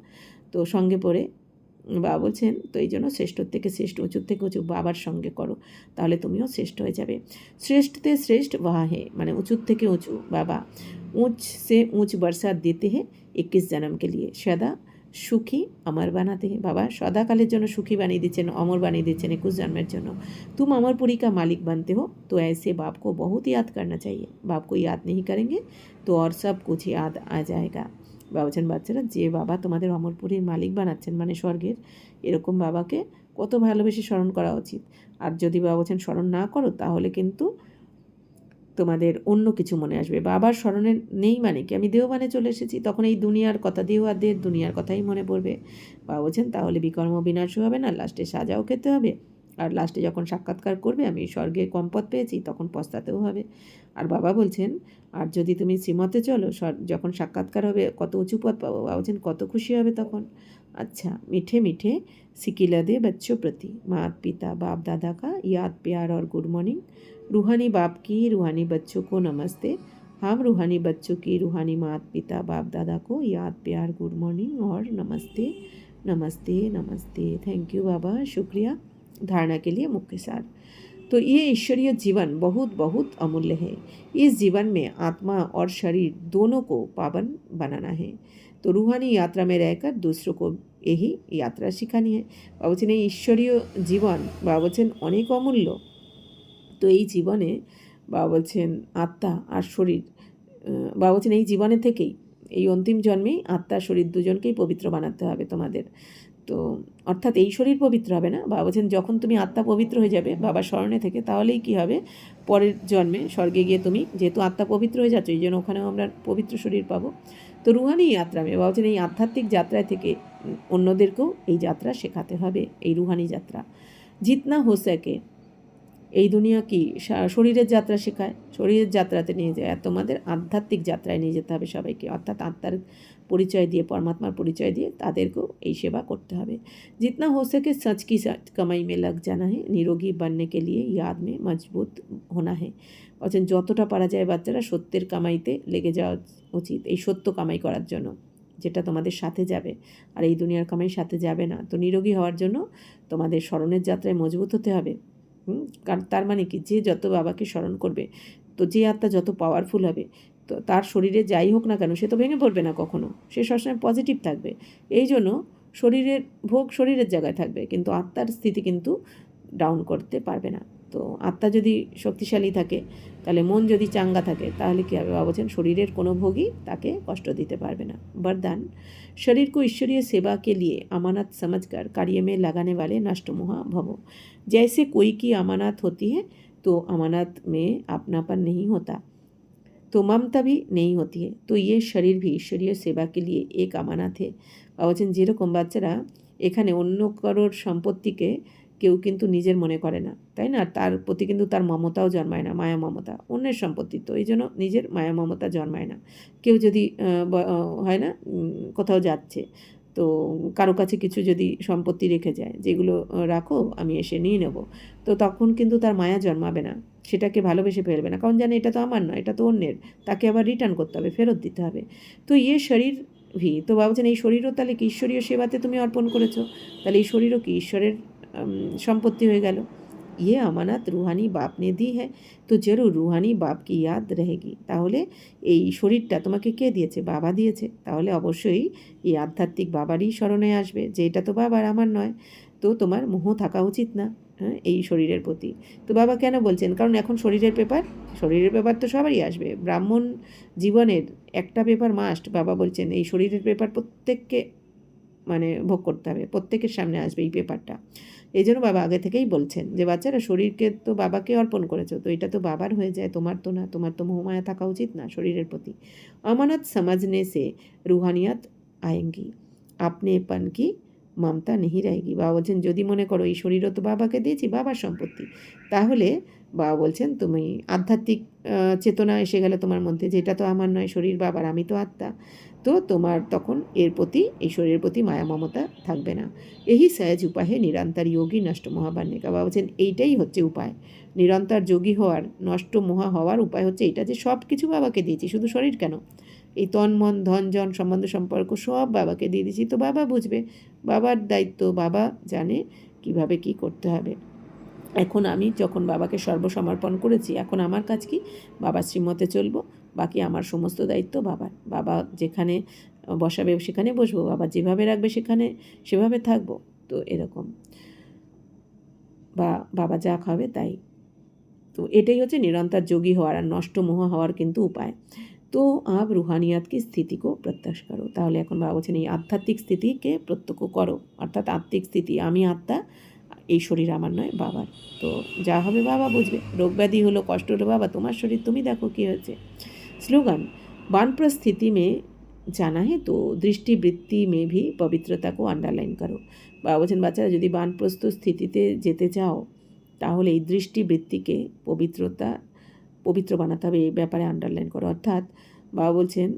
তো সঙ্গে পড়ে বাবা বলছেন তো এই জন্য শ্রেষ্ঠর থেকে শ্রেষ্ঠ, উঁচুর থেকে উঁচু বাবার সঙ্গে করো, তাহলে তুমিও শ্রেষ্ঠ হয়ে যাবে। শ্রেষ্ঠতে শ্রেষ্ঠ ওয়া হে, মানে উঁচুর থেকে উঁচু বাবা। ऊंच से ऊंच बरसात देते हैं 21 जन्म के लिए, सदा সুখী অমর বানাতে হে। বাবা সদাকালের জন্য সুখী বানিয়ে দিচ্ছেন, অমর বানিয়ে দিচ্ছেন 21 জন্মের জন্য। तुम अमरपुरी का मालिक बनते हो, तो ऐसे बाप को बहुत याद करना चाहिए। बाप को याद नहीं करेंगे तो और सब कुछ याद आ जाएगा। বাবা বলছেন বাচ্চারা যে বাবা তোমাদের অমরপুরীর মালিক বানাচ্ছেন, মানে স্বর্গের, এরকম বাবাকে কত ভালোবেসে স্মরণ করা উচিত। আর যদি বাবা বলছেন স্মরণ না করো তাহলে কিন্তু তোমাদের অন্য কিছু মনে আসবে। বাবার স্মরণে নেই মানে কি, আমি দেহবানে চলে এসেছি, তখন এই দুনিয়ার কথা, দেহ আর দেহের দুনিয়ার কথাই মনে পড়বে। বাবা বলছেন তাহলে বিকর্ম বিনাশও হবে না, লাস্টে সাজাও খেতে হবে, আর লাস্টে যখন সাক্ষাৎকার করবে আমি স্বর্গে কম পদ পেয়েছি তখন পস্তাতেও হবে। আর বাবা বলছেন আর যদি তুমি শ্রীমতে চলো, যখন সাক্ষাৎকার হবে কত উঁচু পদ পাবো। বাবা বলছেন কত খুশি হবে তখন। अच्छा मीठे मीठे सिकिला दे बच्चों प्रति माता पिता बाप दादा का याद प्यार और गुड मॉर्निंग। रूहानी बाप की रूहानी बच्चों को नमस्ते, हम रूहानी बच्चों की रूहानी माता पिता बाप दादा को याद प्यार गुड मॉर्निंग और नमस्ते नमस्ते नमस्ते। थैंक यू बाबा, शुक्रिया। धारणा के लिए मुख्य सार। तो ये ईश्वरीय जीवन बहुत बहुत अमूल्य है। इस जीवन में आत्मा और शरीर दोनों को पावन बनाना है। तो रूहानी यात्रा में रहकर दूसरों को यही यात्रा सिखानी है। বাবা বলছেন এই ঈশ্বরীয় জীবন বাবা বলছেন অনেক অমূল্য। তো এই জীবনে বাবা বলছেন আত্মা আর শরীর, বাবা বলছেন এই জীবনে থেকেই, এই অন্তিম জন্মেই আত্মা শরীর দুজনকেই পবিত্র বানাতে হবে তোমাদের। তো অর্থাৎ এই শরীর পবিত্র হবে না, বাবা বলছেন যখন তুমি আত্মা পবিত্র হয়ে যাবে বাবার স্মরণে থেকে, তাহলেই কি হবে, পরের জন্মে স্বর্গে গিয়ে তুমি যেহেতু আত্মা পবিত্র হয়ে যাচ্ছ, এই জন্য ওখানেও আমরা পবিত্র শরীর পাবো। তো রুহানি যাত্রা বাবা বলছেন এই আধ্যাত্মিক যাত্রায় থেকে অন্যদেরকেও এই যাত্রা শেখাতে হবে, এই রুহানি যাত্রা। জিতনা হো সকে এই দুনিয়া কি শরীরের যাত্রা শেখায়, শরীরের যাত্রাতে নিয়ে যায়, আর তোমাদের আধ্যাত্মিক যাত্রায় নিয়ে যেতে হবে সবাইকে, অর্থাৎ আত্মার পরিচয় দিয়ে, পরমাত্মার পরিচয় দিয়ে তাদেরকেও এই সেবা করতে হবে। जितना हो सके सच की कमाई में लग जाना है, निरोगी बनने के लिए याद में मजबूत होना है। বলছেন যতটা পারা যায় বাচ্চারা সত্যের কামাইতে লেগে যাওয়া উচিত, এই সত্য কামাই করার জন্য, যেটা তোমাদের সাথে যাবে, আর এই দুনিয়ার কামাই সাথে যাবে না। তো নিরোগী হওয়ার জন্য তোমাদের স্মরণের যাত্রায় মজবুত হতে হবে। কারণ তার মানে কি, যে যত বাবাকে স্মরণ করবে, তো যে আত্মা যত পাওয়ারফুল হবে, তো তার শরীরে যাই হোক না কেন সে তো ভেঙে পড়বে না কখনো, সে সবসময় পজিটিভ থাকবে। এই জন্য শরীরের ভোগ শরীরের জায়গায় থাকবে, কিন্তু আত্মার স্থিতি কিন্তু ডাউন করতে পারবে না। তো আত্মা যদি শক্তিশালী থাকে, তাহলে মন যদি চাঙ্গা থাকে, তাহলে কী হবে? বাবা বলছেন শরীরের কোনো ভোগই তাকে কষ্ট দিতে পারবে না। वरदान, शरीर को ईश्वरीय सेवा के लिए अमानत समझकर कार्य में लगाने वाले नष्टमोहा भवो। जैसे कोई की अमानत होती है तो अमानत में अपनापन नहीं होता, तो ममता भी नहीं होती है, तो ये शरीर भी ईश्वरीय सेवा के लिए एक अमानत है। বাবা বলছেন যেরকম বাচ্চারা এখানে অন্য কারোর সম্পত্তিকে কেউ কিন্তু নিজের মনে করে না, তাই না? তার প্রতি কিন্তু তার মমতাও জন্মায় না, মায়া মমতা, অন্যের সম্পত্তি, তো এই জন্য নিজের মায়া মমতা জন্মায় না। কেউ যদি হয় না কোথাও যাচ্ছে, তো কারো কাছে কিছু যদি সম্পত্তি রেখে যায়, যেগুলো রাখো আমি এসে নিয়ে নেব, তো তখন কিন্তু তার মায়া জন্মাবে না, সেটাকে ভালোবেসে ফেলবে না, কারণ জানে এটা তো আমার নয়, এটা তো অন্যের, তাকে আবার রিটার্ন করতে হবে, ফেরত দিতে হবে। তো ইয়ে শরীর ভি, তো বাবা বলছেন এই শরীরও তাহলে কি ঈশ্বরীয় সেবাতে তুমি অর্পণ করেছো, তাহলে এই শরীরও কি ঈশ্বরের সম্পত্তি হয়ে গেল। ইয়ে আমানত রুহানি বাপ নে দি হ্যাঁ, তো জরুর রুহানি বাপ কি ইয়াদ रहेगी। তাহলে এই শরীরটা তোমাকে কে দিয়েছে? বাবা দিয়েছে, তাহলে অবশ্যই এই আধ্যাত্মিক বাবারই স্মরণে আসবে যে এটা তো বাবার, আমার নয়। তো তোমার মোহ থাকা উচিত না এই শরীরের প্রতি। তো বাবা কেন বলছেন? কারণ এখন শরীরের পেপার তো সবারই আসবে, ব্রাহ্মণ জীবনের একটা পেপার মাস্ট। বাবা বলছেন এই শরীরের পেপার প্রত্যেককে মানে ভোগ করতে হবে, প্রত্যেকের সামনে আসবে এই পেপারটা। এই জন্য বাবা আগে থেকেই বলছেন যে বাচ্চারা শরীরকে তো বাবাকে অর্পণ করেছো, তো এটা তো বাবার হয়ে যায়, তোমার তো না, তোমার তো মোহমায়া থাকা উচিত না শরীরের প্রতি। আমানত समझने से रूहानियत आएंगी, अपनेपन की মমতা নেহি रहेगी। বাবা বলছেন যদি মনে করো এই শরীরও তো বাবাকে দিয়েছি, বাবার সম্পত্তি, তাহলে বাবা বলছেন তুমি আধ্যাত্মিক চেতনা এসে গেলে তোমার মধ্যে, যে এটা তো আমার নয়, শরীর বাবার, আমি তো আত্মা, তো তোমার তখন এর প্রতি, এই শরীরের প্রতি মায়া মমতা থাকবে না। এই সহজ উপায়ে নিরন্তর যোগী নষ্ট মোহা বাননে কা। বাবা বলছেন এইটাই হচ্ছে উপায়, নিরন্তর যোগী হওয়ার, নষ্ট মোহা হওয়ার উপায় হচ্ছে এটা, যে সব কিছু বাবাকে দিয়েছি, শুধু শরীর কেন, এই তন মন ধন জন সম্বন্ধ সম্পর্ক সব বাবাকে দিয়ে দিয়েছি, তো বাবা বুঝবে, বাবার দায়িত্ব, বাবা জানে কিভাবে কি করতে হবে। এখন আমি যখন বাবাকে সর্বসমর্পণ করেছি, এখন আমার কাজ কি? বাবার শ্রীমতে চলবো, বাকি আমার সমস্ত দায়িত্ব বাবার। বাবা যেখানে বসাবে সেখানে বসবো, বাবা যেভাবে রাখবে সেভাবে থাকবো, তো এরকম, বা বাবা যা খাবে তাই। তো এটাই হচ্ছে নিরন্তর যোগী হওয়ার আর নষ্ট মোহ হওয়ার কিন্তু উপায়। তো আপ রুহানিয়াত কি স্থিতিকে প্রত্যক্ষ করো। তাহলে এখন বাবা বলছেন এই আধ্যাত্মিক স্থিতিকে প্রত্যক্ষ করো, অর্থাৎ আত্মিক স্থিতি, আমি আত্মা, এই শরীর আমার নয়, বাবার। তো যা হবে বাবা বুঝবে, রোগ ব্যাধি হলো, কষ্ট হলো, বাবা তোমার শরীর, তুমি দেখো কী হয়েছে। স্লোগান, বানপ্রস্থ स्थिति में जाना है तो दृष्टिवृत्ति में भी पवित्रता को अंडरलाइन करो। বাবা বলছেন বাচ্চারা যদি বানপ্রস্থ স্থিতিতে যেতে চাও, তাহলে এই দৃষ্টিবৃত্তিকে পবিত্র বানাতে হবে, এই ব্যাপারে আন্ডারলাইন করো। অর্থাৎ বাবা বলছেন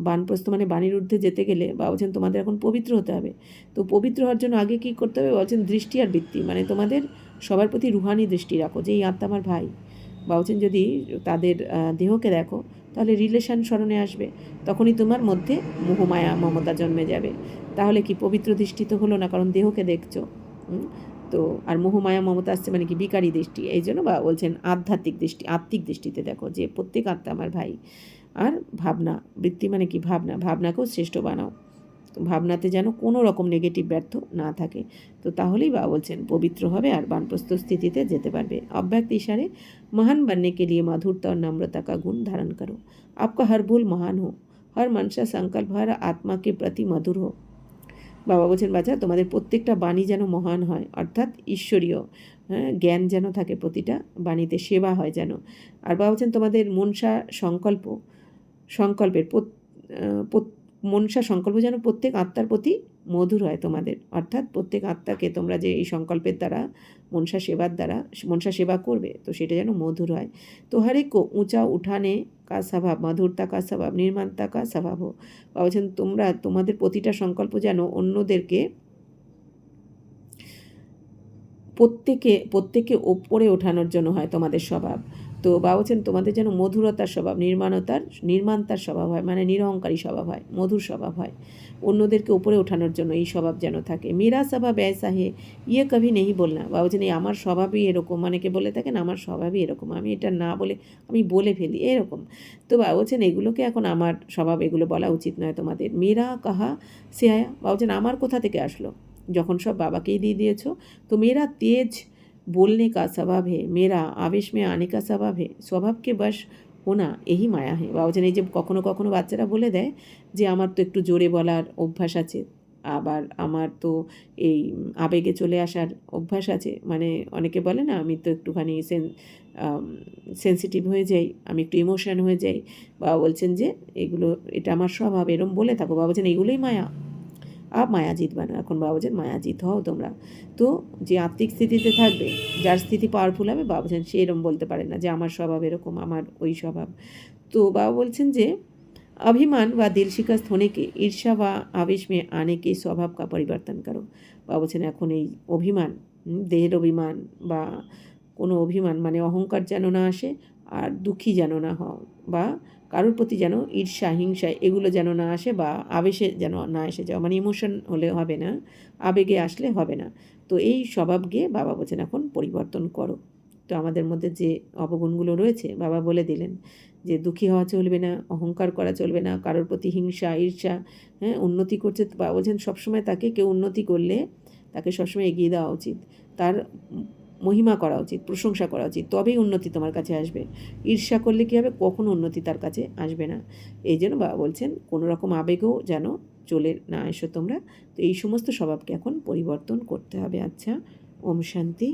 বানপ্রস্থ মানে বাণীর ঊর্ধ্বে যেতে গেলে বাবা বলছেন তোমাদের এখন পবিত্র হতে হবে। তো পবিত্র হওয়ার জন্য আগে কী করতে হবে? বলছেন দৃষ্টি আর বৃত্তি, মানে তোমাদের সবার প্রতি রুহানি দৃষ্টি রাখো, যে এই আত্মা আমার ভাই। বাবা বলছেন যদি তাদের দেহকে দেখো, তাহলে রিলেশন স্মরণে আসবে, তখনই তোমার মধ্যে মোহমায়া মমতা জন্মে যাবে। তাহলে কি পবিত্র দৃষ্টি তো হলো না, কারণ দেহকে দেখছো। তো আর মোহমায়া মমতা আসছে মানে কি? বিকারী দৃষ্টি। এই জন্য বাবা বলছেন আধ্যাত্মিক দৃষ্টি, আত্মিক দৃষ্টিতে দেখো, যে প্রত্যেক আত্মা আমার ভাই। আর ভাবনা বৃত্তি মানে কি? ভাবনাকেও শ্রেষ্ঠ বানাও, তো ভাবনাতে যেন কোনো রকম নেগেটিভ ব্যর্থ না থাকে। তো তাহলেই বাবা বলছেন পবিত্র হবে আর বানপ্রস্থ স্থিতিতে যেতে পারবে। अव्यक्त इशारे महान बनने के लिए मधुरता और नम्रता का गुण धारण करो। आपका हर भूल महान हो, हर मनसा संकल्प हर आत्मा के प्रति मधुर हो। বাবা বলছেন বাচ্চা তোমাদের প্রত্যেকটা বাণী যেন মহান হয়, অর্থাৎ ঈশ্বরীয় জ্ঞান যেন থাকে, প্রতিটা বাণীতে সেবা হয় যেন। আর বাবা বলছেন তোমাদের মনসা সংকল্পের মনসা সংকল্প যেন প্রত্যেক আত্মার প্রতি মধুর হয় তোমাদের, অর্থাৎ প্রত্যেক আত্মাকে তোমরা যে এই সংকল্পের দ্বারা মনসা সেবার দ্বারা মনসা সেবা করবে, তো সেটা যেন মধুর হয়। তো হরে কো উঁচা উঠানে কা স্বভাব, মধুরতা কা স্বভাব, নির্মাণতা কা স্বভাব হো। বলছেন তোমরা তোমাদের প্রতিটা সংকল্প যেন অন্যদেরকে প্রত্যেকে ওপরে ওঠানোর জন্য হয় তোমাদের স্বভাব। তো বাবা বলছেন তোমাদের যেন মধুরতার স্বভাব, নির্মাণতার স্বভাব হয়, মানে নিরহংকারী স্বভাব হয়, মধুর স্বভাব হয়, অন্যদেরকে উপরে ওঠানোর জন্য এই স্বভাব যেন থাকে। মেরা স্বভাব ऐसा है ইয়ে কভি নেই বলনা। বাবা বলছেন এই আমার স্বভাবই এরকম, অনেকে বলে থাকেন আমার স্বভাবই এরকম, আমি এটা না বলে আমি বলে ফেলি এরকম। তো বাবা বলছেন এগুলোকে এখন আমার স্বভাব, এগুলো বলা উচিত নয় তোমাদের। মেরা কাহা সে আয়া। বাবা বলছেন আমার কোথা থেকে আসলো, যখন সব বাবাকেই দিয়ে দিয়েছো। तो मेरा तेज बोलने का स्वभाव है, मेरा आवेश में आने का स्वभाव है, स्वभाव के बश होना यही माया है। বাবা বলছেন এই যে কখনো কখনো বাচ্চারা বলে দেয় যে আমার তো একটু জোরে বলার অভ্যাস আছে, আবার আমার তো এই আবেগে চলে আসার অভ্যাস আছে, মানে অনেকে বলে না আমি তো একটুখানি সেন্সিটিভ হয়ে যাই, আমি একটু ইমোশন হয়ে যাই। বাবা বলছেন যে এগুলো, এটা আমার স্বভাব, এরম বলে থাকো। বাবা বলছেন এগুলোই মায়া, মায়াজিত বানো। এখন বাবা বলছেন মায়াজিত হও তোমরা। তো যে আত্মিক স্থিতিতে থাকবে, যার স্থিতি পাওয়ারফুল হবে, বাবা বলছেন সে এরম বলতে পারে না যে আমার স্বভাব এরকম, আমার ওই স্বভাব। তো বাবা বলছেন যে अभिमान व दिल शिकस्त होने के, ईर्ष्या व आवेश में आने के स्वभाव का परिवर्तन करो। বাবা বলছেন এখন এই অভিমান, দেহের অভিমান বা কোনো অভিমান মানে অহংকার যেন না আসে, আর দুঃখী যেন না হও, বা কারোর প্রতি যেন ঈর্ষা হিংসা এগুলো যেন না আসে, বা আবেশে যেন না এসে যাও, মানে ইমোশন হলে হবে না, আবেগে আসলে হবে না। তো এই স্বভাবকে বাবা বলছেন এখন পরিবর্তন করো। তো আমাদের মধ্যে যে অবগুণগুলো রয়েছে বাবা বলে দিলেন যে দুঃখী হওয়া চলবে না, অহংকার করা চলবে না, কারোর প্রতি হিংসা ঈর্ষা, হ্যাঁ উন্নতি করছে তো বাবা বলছেন সবসময় তাকে কেউ উন্নতি করলে তাকে সবসময় এগিয়ে দেওয়া উচিত, তার মহিমা করা উচিত, প্রশংসা করা উচিত, তবেই উন্নতি তোমার কাছে আসবে। ঈর্ষা করলে কী হবে, কখনো উন্নতি তার কাছে আসবে না। এই জন্য বাবা বলছেন কোনো রকম আবেগও যেন চলে না এসো তোমরা। তো এই সমস্ত স্বভাবকে এখন পরিবর্তন করতে হবে। আচ্ছা, ওম শান্তি।